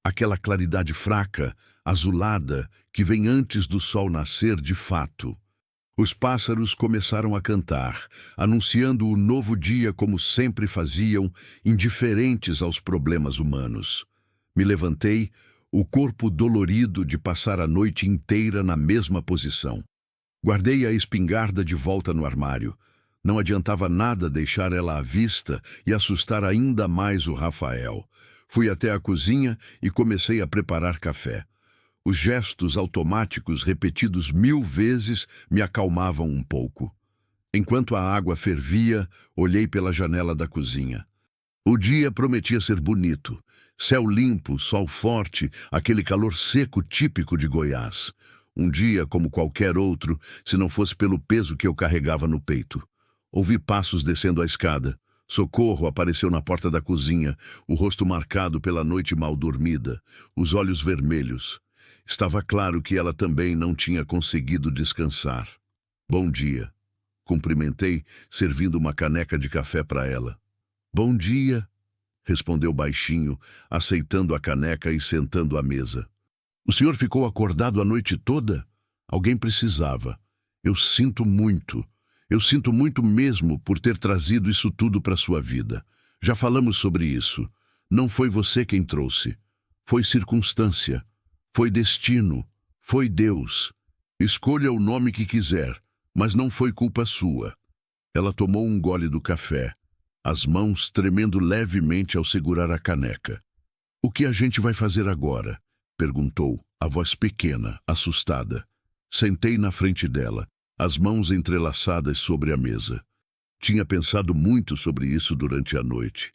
[SPEAKER 1] Aquela claridade fraca, azulada, que vem antes do sol nascer de fato. Os pássaros começaram a cantar, anunciando o novo dia como sempre faziam, indiferentes aos problemas humanos. Me levantei, o corpo dolorido de passar a noite inteira na mesma posição. Guardei a espingarda de volta no armário. Não adiantava nada deixar ela à vista e assustar ainda mais o Rafael. Fui até a cozinha e comecei a preparar café. Os gestos automáticos repetidos 1000 vezes me acalmavam um pouco. Enquanto a água fervia, olhei pela janela da cozinha. O dia prometia ser bonito. Céu limpo, sol forte, aquele calor seco típico de Goiás. Um dia como qualquer outro, se não fosse pelo peso que eu carregava no peito. Ouvi passos descendo a escada. Socorro apareceu na porta da cozinha, o rosto marcado pela noite mal dormida, os olhos vermelhos. Estava claro que ela também não tinha conseguido descansar. Bom dia. Cumprimentei, servindo uma caneca de café para ela. Bom dia, respondeu baixinho, aceitando a caneca e sentando à mesa. O senhor ficou acordado a noite toda? Alguém precisava. Eu sinto muito mesmo por ter trazido isso tudo para sua vida. Já falamos sobre isso. Não foi você quem trouxe. Foi circunstância. Foi destino. Foi Deus. Escolha o nome que quiser, mas não foi culpa sua. Ela tomou um gole do café, as mãos tremendo levemente ao segurar a caneca. O que a gente vai fazer agora? Perguntou, a voz pequena, assustada. Sentei na frente dela, as mãos entrelaçadas sobre a mesa. Tinha pensado muito sobre isso durante a noite.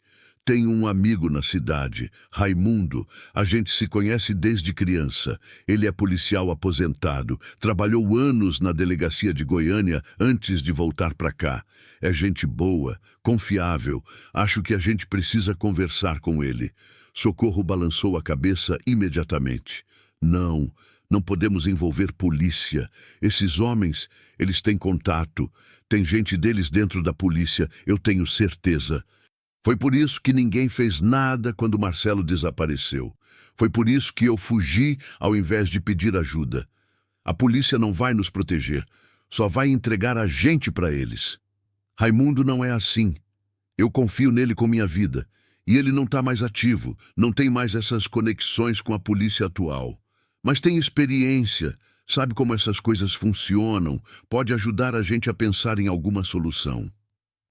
[SPEAKER 1] Tenho um amigo na cidade, Raimundo. A gente se conhece desde criança. Ele é policial aposentado. Trabalhou anos na delegacia de Goiânia antes de voltar para cá. É gente boa, confiável. Acho que a gente precisa conversar com ele. Socorro balançou a cabeça imediatamente. Não, não podemos envolver polícia. Esses homens, eles têm contato. Tem gente deles dentro da polícia, eu tenho certeza. Foi por isso que ninguém fez nada quando Marcelo desapareceu. Foi por isso que eu fugi ao invés de pedir ajuda. A polícia não vai nos proteger, só vai entregar a gente para eles. Raimundo não é assim. Eu confio nele com minha vida. E ele não está mais ativo, não tem mais essas conexões com a polícia atual. Mas tem experiência, sabe como essas coisas funcionam, pode ajudar a gente a pensar em alguma solução.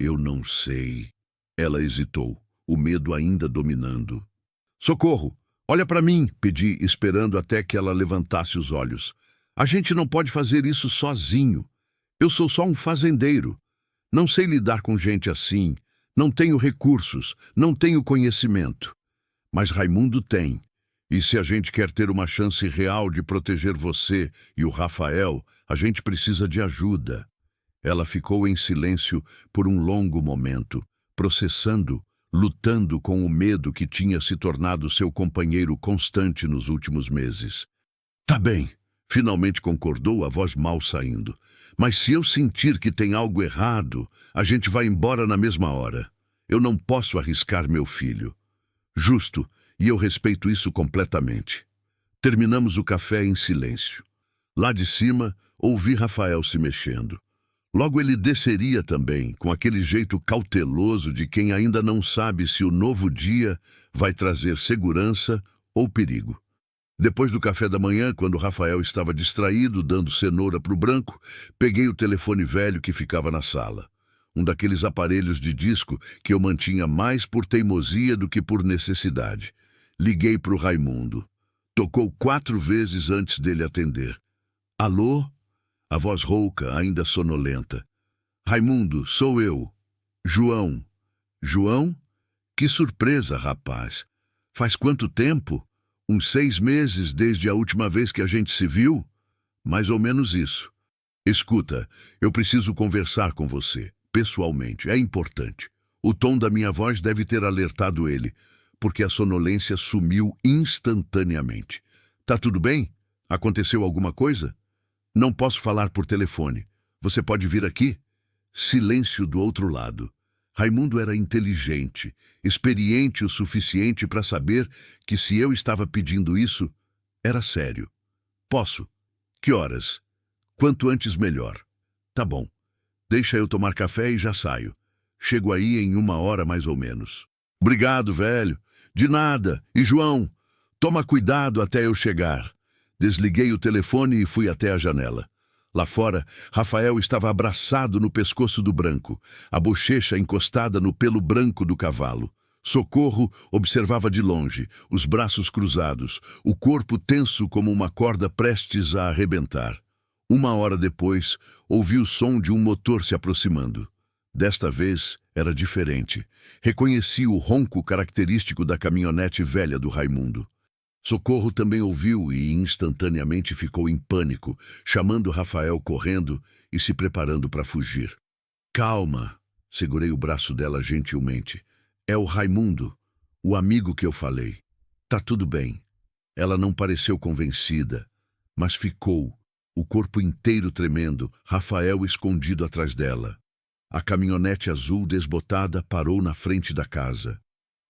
[SPEAKER 1] Eu não sei. Ela hesitou, o medo ainda dominando. Socorro! Olha para mim, pedi, esperando até que ela levantasse os olhos. A gente não pode fazer isso sozinho. Eu sou só um fazendeiro. Não sei lidar com gente assim. Não tenho recursos, não tenho conhecimento. Mas Raimundo tem. E se a gente quer ter uma chance real de proteger você e o Rafael, a gente precisa de ajuda. Ela ficou em silêncio por um longo momento, processando, lutando com o medo que tinha se tornado seu companheiro constante nos últimos meses. Tá bem, finalmente concordou, a voz mal saindo. Mas se eu sentir que tem algo errado, a gente vai embora na mesma hora. Eu não posso arriscar meu filho. Justo, e eu respeito isso completamente. Terminamos o café em silêncio. Lá de cima, ouvi Rafael se mexendo. Logo ele desceria também, com aquele jeito cauteloso de quem ainda não sabe se o novo dia vai trazer segurança ou perigo. Depois do café da manhã, quando Rafael estava distraído, dando cenoura para o branco, peguei o telefone velho que ficava na sala. Um daqueles aparelhos de disco que eu mantinha mais por teimosia do que por necessidade. Liguei para o Raimundo. Tocou 4 vezes antes dele atender. Alô? A voz rouca, ainda sonolenta. Raimundo, sou eu. João. João? Que surpresa, rapaz. Faz quanto tempo? Uns 6 meses desde a última vez que a gente se viu? Mais ou menos isso. Escuta, eu preciso conversar com você, pessoalmente, é importante. O tom da minha voz deve ter alertado ele, porque a sonolência sumiu instantaneamente. Tá tudo bem? Aconteceu alguma coisa? Não posso falar por telefone. Você pode vir aqui? Silêncio do outro lado. Raimundo era inteligente, experiente o suficiente para saber que se eu estava pedindo isso, era sério. Posso. Que horas? Quanto antes melhor. Tá bom. Deixa eu tomar café e já saio. Chego aí em 1 hora mais ou menos. Obrigado, velho. De nada. E João, toma cuidado até eu chegar. Desliguei o telefone e fui até a janela. Lá fora, Rafael estava abraçado no pescoço do branco, a bochecha encostada no pelo branco do cavalo. Socorro observava de longe, os braços cruzados, o corpo tenso como uma corda prestes a arrebentar. 1 hora depois, ouvi o som de um motor se aproximando. Desta vez, era diferente. Reconheci o ronco característico da caminhonete velha do Raimundo. Socorro também ouviu e instantaneamente ficou em pânico, chamando Rafael correndo e se preparando para fugir. Calma, segurei o braço dela gentilmente. É o Raimundo, o amigo que eu falei. Tá tudo bem. Ela não pareceu convencida, mas ficou, o corpo inteiro tremendo, Rafael escondido atrás dela. A caminhonete azul desbotada parou na frente da casa.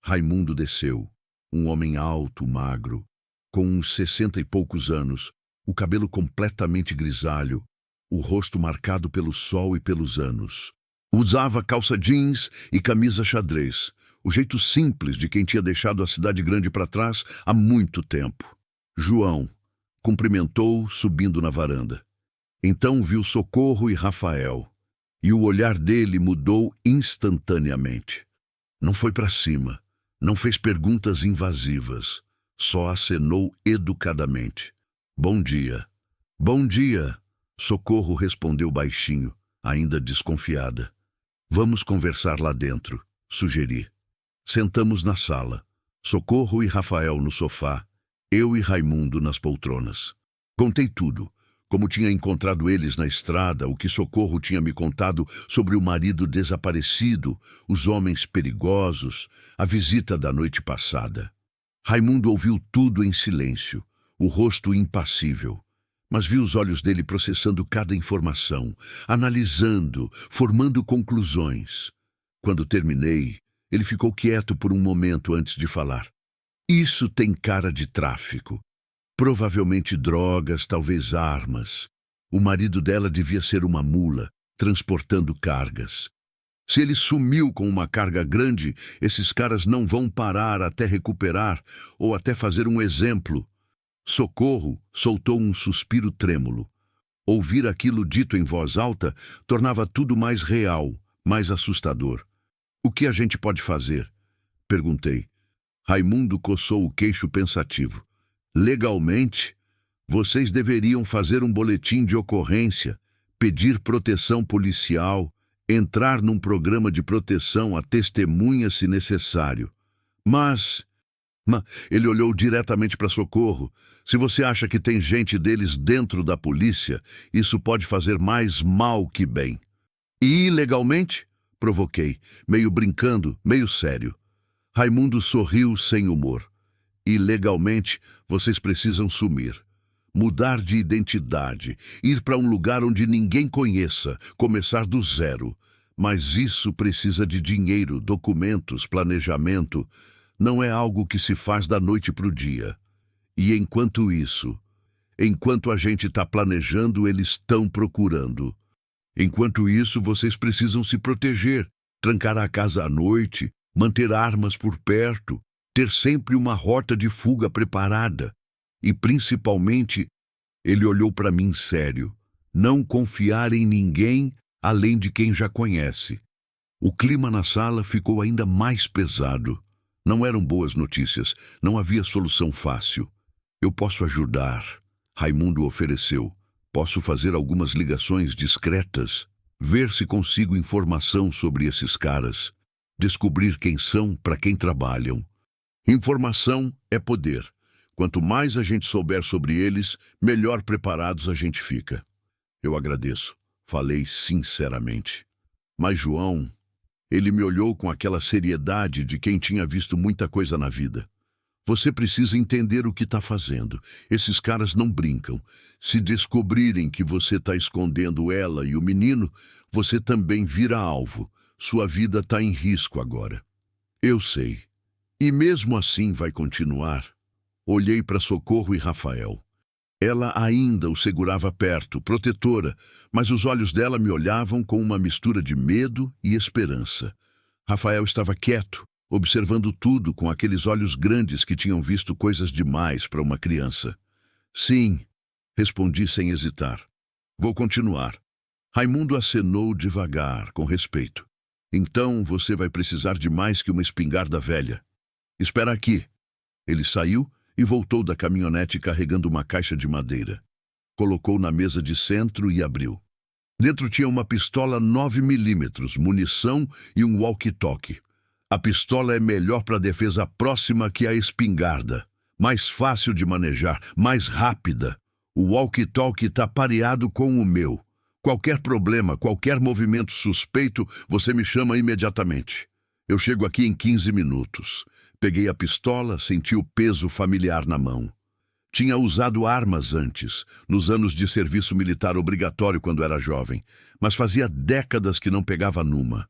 [SPEAKER 1] Raimundo desceu. Um homem alto, magro, com uns 60 e poucos anos, o cabelo completamente grisalho, o rosto marcado pelo sol e pelos anos. Usava calça jeans e camisa xadrez, o jeito simples de quem tinha deixado a cidade grande para trás há muito tempo. João cumprimentou, subindo na varanda. Então viu Socorro e Rafael, e o olhar dele mudou instantaneamente. Não foi para cima. Não fez perguntas invasivas, só acenou educadamente. Bom dia. Bom dia, Socorro respondeu baixinho, ainda desconfiada. Vamos conversar lá dentro, sugeri. Sentamos na sala. Socorro e Rafael no sofá, eu e Raimundo nas poltronas. Contei tudo, como tinha encontrado eles na estrada, o que Socorro tinha me contado sobre o marido desaparecido, os homens perigosos, a visita da noite passada. Raimundo ouviu tudo em silêncio, o rosto impassível. Mas vi os olhos dele processando cada informação, analisando, formando conclusões. Quando terminei, ele ficou quieto por um momento antes de falar. Isso tem cara de tráfico. Provavelmente drogas, talvez armas. O marido dela devia ser uma mula, transportando cargas. Se ele sumiu com uma carga grande, esses caras não vão parar até recuperar ou até fazer um exemplo. Socorro soltou um suspiro trêmulo. Ouvir aquilo dito em voz alta tornava tudo mais real, mais assustador. O que a gente pode fazer? Perguntei. Raimundo coçou o queixo pensativo. Legalmente, vocês deveriam fazer um boletim de ocorrência, pedir proteção policial, entrar num programa de proteção a testemunhas se necessário. Mas ele olhou diretamente para Socorro. Se você acha que tem gente deles dentro da polícia, isso pode fazer mais mal que bem. E ilegalmente? Provoquei, meio brincando, meio sério. Raimundo sorriu sem humor. Ilegalmente, vocês precisam sumir. Mudar de identidade, ir para um lugar onde ninguém conheça, começar do zero. Mas isso precisa de dinheiro, documentos, planejamento. Não é algo que se faz da noite para o dia. E enquanto a gente está planejando, eles estão procurando. Enquanto isso, vocês precisam se proteger, trancar a casa à noite, manter armas por perto, ter sempre uma rota de fuga preparada. E principalmente, ele olhou para mim sério, não confiar em ninguém além de quem já conhece. O clima na sala ficou ainda mais pesado. Não eram boas notícias, não havia solução fácil. Eu posso ajudar, Raimundo ofereceu. Posso fazer algumas ligações discretas, ver se consigo informação sobre esses caras, descobrir quem são, para quem trabalham. Informação é poder. Quanto mais a gente souber sobre eles, melhor preparados a gente fica. Eu agradeço, falei sinceramente. Mas João, ele me olhou com aquela seriedade de quem tinha visto muita coisa na vida. Você precisa entender o que está fazendo. Esses caras não brincam. Se descobrirem que você está escondendo ela e o menino, você também vira alvo. Sua vida está em risco agora. Eu sei. E mesmo assim vai continuar. Olhei para Socorro e Rafael. Ela ainda o segurava perto, protetora, mas os olhos dela me olhavam com uma mistura de medo e esperança. Rafael estava quieto, observando tudo com aqueles olhos grandes que tinham visto coisas demais para uma criança. Sim, respondi sem hesitar. Vou continuar. Raimundo acenou devagar, com respeito. Então você vai precisar de mais que uma espingarda velha. Espera aqui. Ele saiu e voltou da caminhonete carregando uma caixa de madeira. Colocou na mesa de centro e abriu. Dentro tinha uma pistola 9mm, munição e um walkie-talkie. A pistola é melhor para defesa próxima que a espingarda. Mais fácil de manejar, mais rápida. O walkie-talkie está pareado com o meu. Qualquer problema, qualquer movimento suspeito, você me chama imediatamente. Eu chego aqui em 15 minutos. Peguei a pistola, senti o peso familiar na mão. Tinha usado armas antes, nos anos de serviço militar obrigatório quando era jovem, mas fazia décadas que não pegava numa.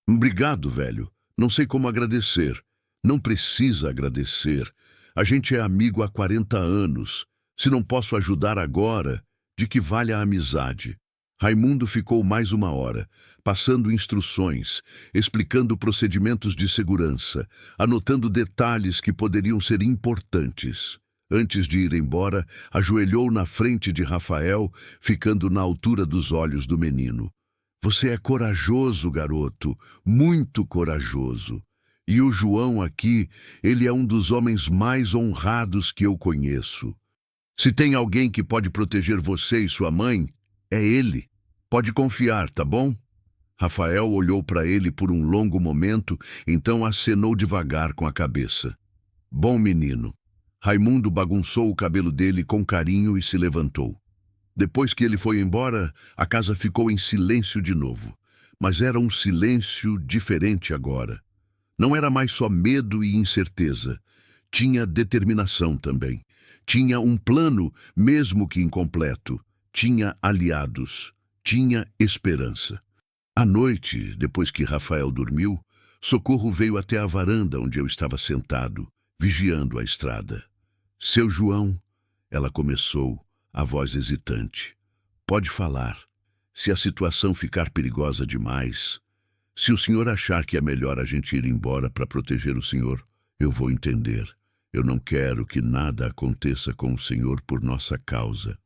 [SPEAKER 1] Obrigado, velho. Não sei como agradecer. Não precisa agradecer. A gente é amigo há 40 anos. Se não posso ajudar agora, de que vale a amizade? Raimundo ficou mais uma hora, passando instruções, explicando procedimentos de segurança, anotando detalhes que poderiam ser importantes. Antes de ir embora, ajoelhou na frente de Rafael, ficando na altura dos olhos do menino. Você é corajoso, garoto, muito corajoso. E o João aqui, ele é um dos homens mais honrados que eu conheço. Se tem alguém que pode proteger você e sua mãe, é ele. Pode confiar, tá bom? Rafael olhou para ele por um longo momento, então acenou devagar com a cabeça. Bom menino. Raimundo bagunçou o cabelo dele com carinho e se levantou. Depois que ele foi embora, a casa ficou em silêncio de novo. Mas era um silêncio diferente agora. Não era mais só medo e incerteza. Tinha determinação também. Tinha um plano, mesmo que incompleto. Tinha aliados. Tinha esperança. À noite, depois que Rafael dormiu, Socorro veio até a varanda onde eu estava sentado, vigiando a estrada. Seu João, ela começou, a voz hesitante. Pode falar. Se a situação ficar perigosa demais, se o senhor achar que é melhor a gente ir embora para proteger o senhor, eu vou entender. Eu não quero que nada aconteça com o senhor por nossa causa.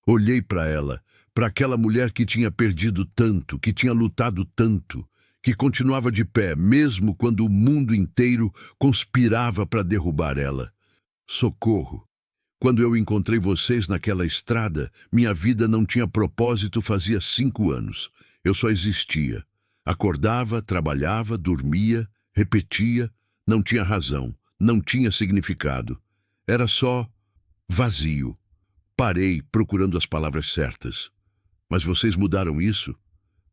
[SPEAKER 1] Olhei para ela, para aquela mulher que tinha perdido tanto, que tinha lutado tanto, que continuava de pé, mesmo quando o mundo inteiro conspirava para derrubar ela. Socorro! Quando eu encontrei vocês naquela estrada, minha vida não tinha propósito fazia 5 anos. Eu só existia. Acordava, trabalhava, dormia, repetia, não tinha razão, não tinha significado. Era só vazio. Parei procurando as palavras certas. Mas vocês mudaram isso?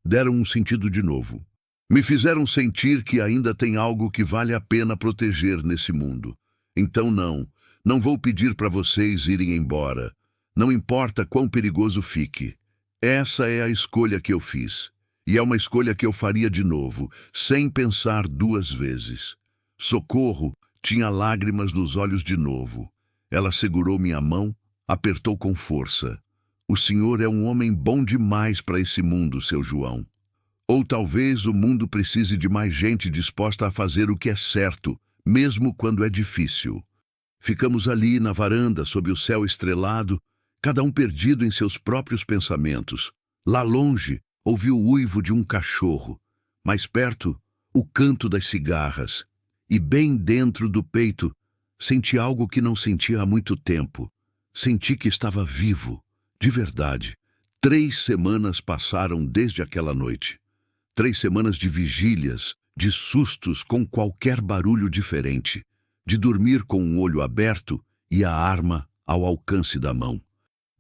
[SPEAKER 1] Deram um sentido de novo. Me fizeram sentir que ainda tem algo que vale a pena proteger nesse mundo. Então não vou pedir para vocês irem embora. Não importa quão perigoso fique. Essa é a escolha que eu fiz. E é uma escolha que eu faria de novo, sem pensar 2 vezes. Socorro tinha lágrimas nos olhos de novo. Ela segurou minha mão, apertou com força. O senhor é um homem bom demais para esse mundo, seu João. Ou talvez o mundo precise de mais gente disposta a fazer o que é certo, mesmo quando é difícil. Ficamos ali na varanda, sob o céu estrelado, cada um perdido em seus próprios pensamentos. Lá longe, ouvi o uivo de um cachorro. Mais perto, o canto das cigarras. E bem dentro do peito, senti algo que não sentia há muito tempo. Senti que estava vivo, de verdade. 3 semanas passaram desde aquela noite. 3 semanas de vigílias, de sustos com qualquer barulho diferente, de dormir com um olho aberto e a arma ao alcance da mão.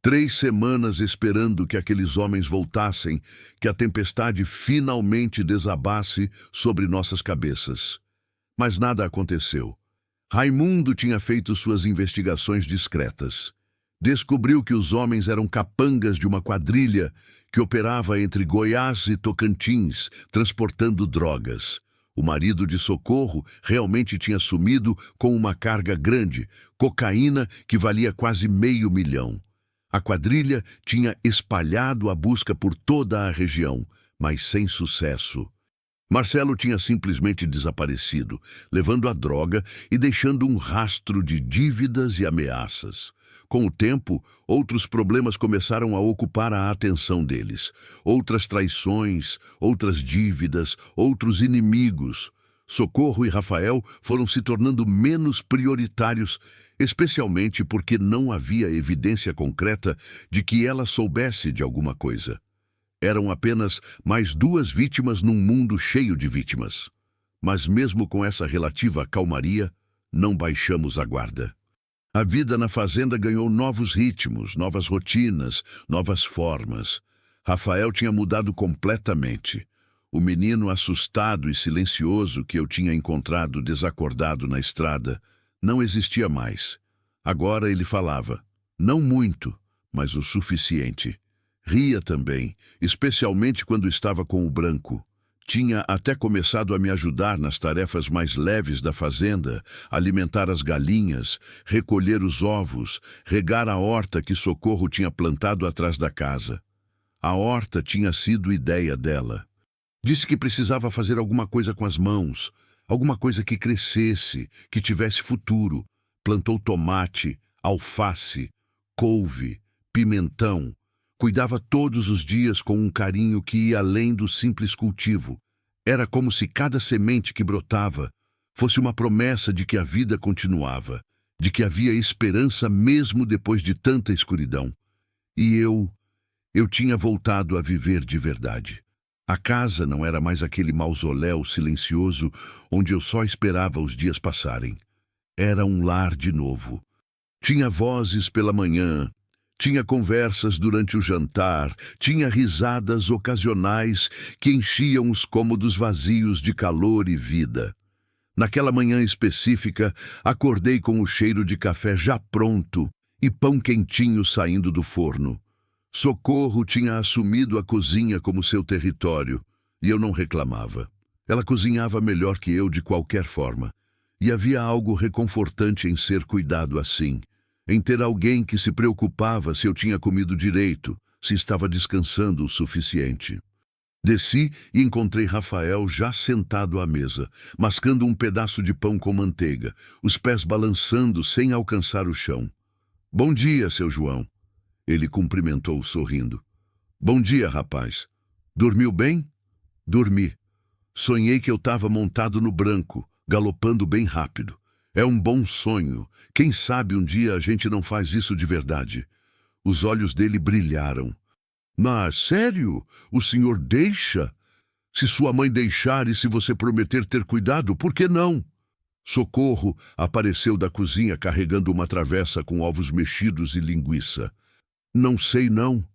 [SPEAKER 1] 3 semanas esperando que aqueles homens voltassem, que a tempestade finalmente desabasse sobre nossas cabeças. Mas nada aconteceu. Raimundo tinha feito suas investigações discretas. Descobriu que os homens eram capangas de uma quadrilha que operava entre Goiás e Tocantins, transportando drogas. O marido de Socorro realmente tinha sumido com uma carga grande, cocaína que valia quase $500 mil. A quadrilha tinha espalhado a busca por toda a região, mas sem sucesso. Marcelo tinha simplesmente desaparecido, levando a droga e deixando um rastro de dívidas e ameaças. Com o tempo, outros problemas começaram a ocupar a atenção deles. Outras traições, outras dívidas, outros inimigos. Socorro e Rafael foram se tornando menos prioritários, especialmente porque não havia evidência concreta de que ela soubesse de alguma coisa. Eram apenas mais 2 vítimas num mundo cheio de vítimas. Mas mesmo com essa relativa calmaria, não baixamos a guarda. A vida na fazenda ganhou novos ritmos, novas rotinas, novas formas. Rafael tinha mudado completamente. O menino assustado e silencioso que eu tinha encontrado desacordado na estrada não existia mais. Agora ele falava, não muito, mas o suficiente. Ria também, especialmente quando estava com o Branco. Tinha até começado a me ajudar nas tarefas mais leves da fazenda, alimentar as galinhas, recolher os ovos, regar a horta que Socorro tinha plantado atrás da casa. A horta tinha sido ideia dela. Disse que precisava fazer alguma coisa com as mãos, alguma coisa que crescesse, que tivesse futuro. Plantou tomate, alface, couve, pimentão. Cuidava todos os dias com um carinho que ia além do simples cultivo. Era como se cada semente que brotava fosse uma promessa de que a vida continuava, de que havia esperança mesmo depois de tanta escuridão. E eu tinha voltado a viver de verdade. A casa não era mais aquele mausoléu silencioso onde eu só esperava os dias passarem. Era um lar de novo. Tinha vozes pela manhã, tinha conversas durante o jantar, tinha risadas ocasionais que enchiam os cômodos vazios de calor e vida. Naquela manhã específica, acordei com o cheiro de café já pronto e pão quentinho saindo do forno. Socorro tinha assumido a cozinha como seu território, e eu não reclamava. Ela cozinhava melhor que eu de qualquer forma, e havia algo reconfortante em ser cuidado assim, em ter alguém que se preocupava se eu tinha comido direito, se estava descansando o suficiente. Desci e encontrei Rafael já sentado à mesa, mascando um pedaço de pão com manteiga, os pés balançando sem alcançar o chão. "Bom dia, seu João." Ele cumprimentou sorrindo. "Bom dia, rapaz. Dormiu bem?" "Dormi. Sonhei que eu estava montado no branco, galopando bem rápido. É um bom sonho. Quem sabe um dia a gente não faz isso de verdade." Os olhos dele brilharam. "Mas, sério? O senhor deixa? Se sua mãe deixar e se você prometer ter cuidado, por que não?" Socorro apareceu da cozinha carregando uma travessa com ovos mexidos e linguiça. "Não sei não,"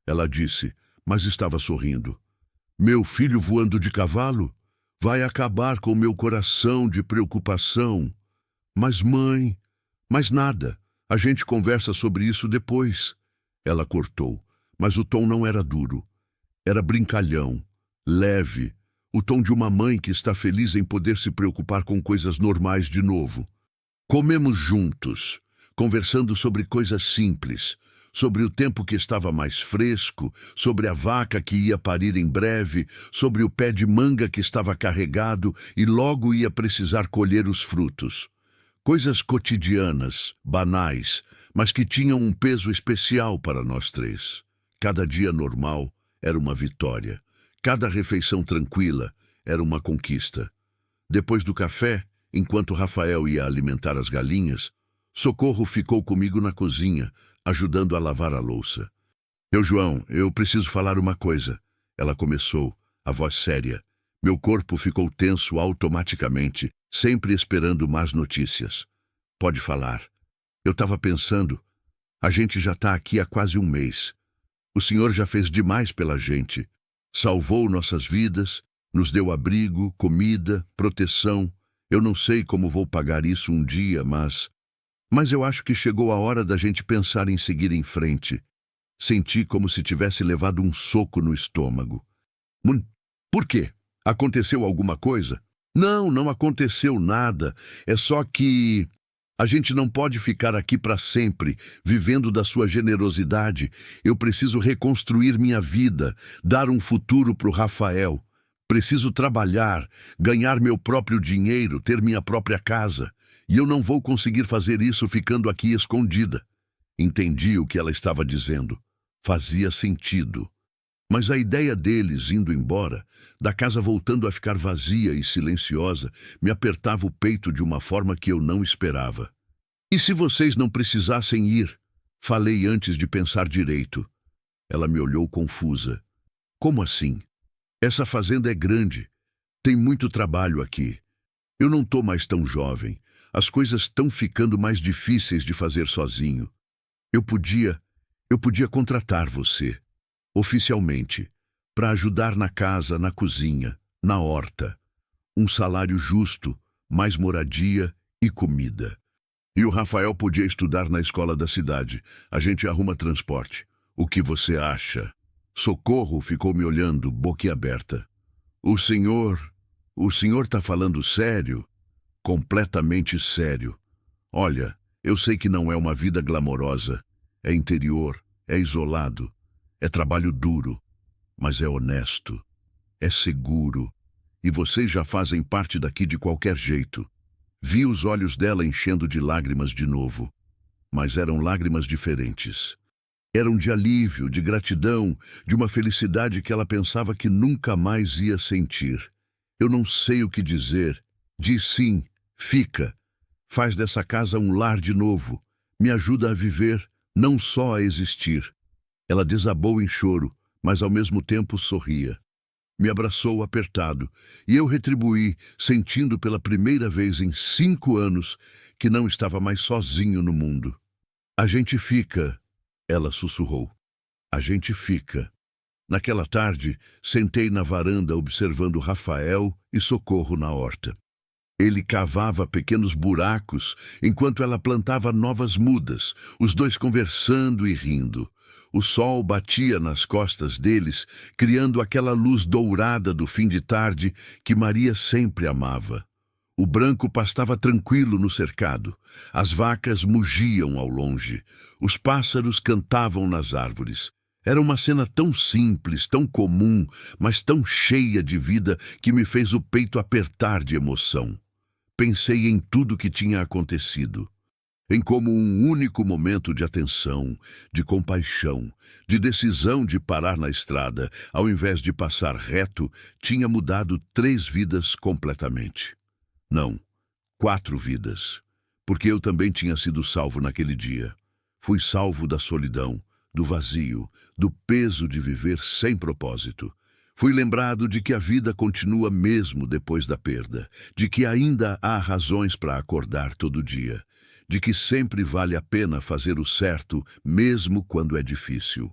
[SPEAKER 1] ela disse, mas estava sorrindo. "Meu filho voando de cavalo? Vai acabar com meu coração de preocupação." "Mas mãe, mas nada. A gente conversa sobre isso depois." Ela cortou, mas o tom não era duro. Era brincalhão, leve, o tom de uma mãe que está feliz em poder se preocupar com coisas normais de novo. Comemos juntos, conversando sobre coisas simples, sobre o tempo que estava mais fresco, sobre a vaca que ia parir em breve, sobre o pé de manga que estava carregado e logo ia precisar colher os frutos. Coisas cotidianas, banais, mas que tinham um peso especial para nós três. Cada dia normal era uma vitória. Cada refeição tranquila era uma conquista. Depois do café, enquanto Rafael ia alimentar as galinhas, Socorro ficou comigo na cozinha, ajudando a lavar a louça. João, eu preciso falar uma coisa." Ela começou, a voz séria. Meu corpo ficou tenso automaticamente, sempre esperando más notícias. "Pode falar." "Eu estava pensando, a gente já está aqui há quase um mês. O senhor já fez demais pela gente. Salvou nossas vidas, nos deu abrigo, comida, proteção. Eu não sei como vou pagar isso um dia, mas eu acho que chegou a hora da gente pensar em seguir em frente." Senti como se tivesse levado um soco no estômago. Por quê? Aconteceu alguma coisa?" "Não, não aconteceu nada. É só que a gente não pode ficar aqui para sempre, vivendo da sua generosidade. Eu preciso reconstruir minha vida, dar um futuro para o Rafael. Preciso trabalhar, ganhar meu próprio dinheiro, ter minha própria casa. E eu não vou conseguir fazer isso ficando aqui escondida." Entendi o que ela estava dizendo. Fazia sentido. Mas a ideia deles indo embora, da casa voltando a ficar vazia e silenciosa, me apertava o peito de uma forma que eu não esperava. "E se vocês não precisassem ir?" Falei antes de pensar direito. Ela me olhou confusa. "Como assim? Essa fazenda é grande. Tem muito trabalho aqui. Eu não estou mais tão jovem. As coisas estão ficando mais difíceis de fazer sozinho. Eu podia contratar você, oficialmente, para ajudar na casa, na cozinha, na horta. Um salário justo, mais moradia e comida. E o Rafael podia estudar na escola da cidade. A gente arruma transporte. O que você acha?" Socorro ficou me olhando, boquiaberta. O senhor está falando sério?" "Completamente sério. Olha, eu sei que não é uma vida glamourosa. É interior, é isolado, é trabalho duro, mas é honesto, é seguro. E vocês já fazem parte daqui de qualquer jeito." Vi os olhos dela enchendo de lágrimas de novo, mas eram lágrimas diferentes. Eram de alívio, de gratidão, de uma felicidade que ela pensava que nunca mais ia sentir. Eu não sei o que dizer. Diz sim, fica. Faz dessa casa um lar de novo. Me ajuda a viver, não só a existir. Ela desabou em choro, mas ao mesmo tempo sorria. Me abraçou apertado, e eu retribuí, sentindo pela primeira vez em 5 anos que não estava mais sozinho no mundo. A gente fica, ela sussurrou. A gente fica. Naquela tarde, sentei na varanda observando Rafael e Socorro na horta. Ele cavava pequenos buracos enquanto ela plantava novas mudas, os dois conversando e rindo. O sol batia nas costas deles, criando aquela luz dourada do fim de tarde que Maria sempre amava. O branco pastava tranquilo no cercado. As vacas mugiam ao longe. Os pássaros cantavam nas árvores. Era uma cena tão simples, tão comum, mas tão cheia de vida que me fez o peito apertar de emoção. Pensei em tudo que tinha acontecido, em como um único momento de atenção, de compaixão, de decisão de parar na estrada, ao invés de passar reto, tinha mudado 3 vidas completamente. Não, 4 vidas, porque eu também tinha sido salvo naquele dia. Fui salvo da solidão, do vazio, do peso de viver sem propósito. Fui lembrado de que a vida continua mesmo depois da perda, de que ainda há razões para acordar todo dia, de que sempre vale a pena fazer o certo, mesmo quando é difícil.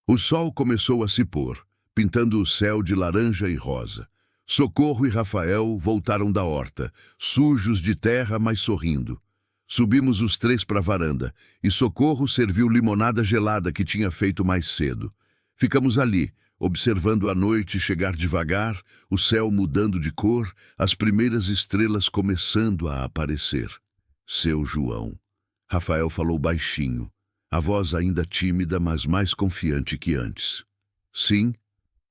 [SPEAKER 1] O sol começou a se pôr, pintando o céu de laranja e rosa. Socorro e Rafael voltaram da horta, sujos de terra, mas sorrindo. Subimos os 3 para a varanda, e Socorro serviu limonada gelada que tinha feito mais cedo. Ficamos ali, observando a noite chegar devagar, o céu mudando de cor, as primeiras estrelas começando a aparecer. Seu João. Rafael falou baixinho, a voz ainda tímida, mas mais confiante que antes. Sim,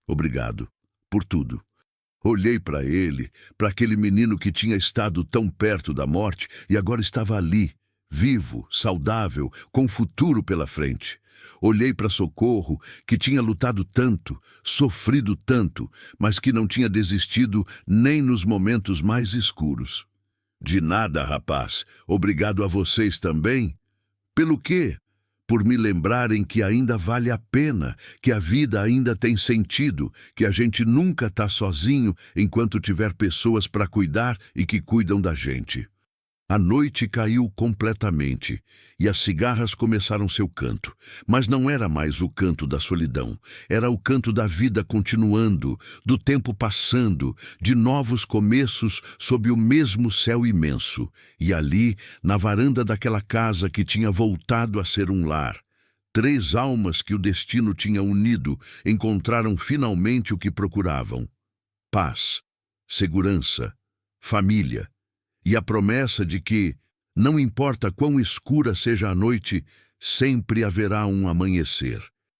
[SPEAKER 1] obrigado, por tudo. Olhei para ele, para aquele menino que tinha estado tão perto da morte e agora estava ali, vivo, saudável, com futuro pela frente. Olhei para Socorro, que tinha lutado tanto, sofrido tanto, mas que não tinha desistido nem nos momentos mais escuros. De nada, rapaz. Obrigado a vocês também. Pelo quê? Por me lembrarem que ainda vale a pena, que a vida ainda tem sentido, que a gente nunca está sozinho enquanto tiver pessoas para cuidar e que cuidam da gente. A noite caiu completamente e as cigarras começaram seu canto, mas não era mais o canto da solidão, era o canto da vida continuando, do tempo passando, de novos começos sob o mesmo céu imenso. E ali, na varanda daquela casa que tinha voltado a ser um lar, 3 almas que o destino tinha unido encontraram finalmente o que procuravam: paz, segurança, família. E a promessa de que, não importa quão escura seja a noite, sempre haverá um amanhecer.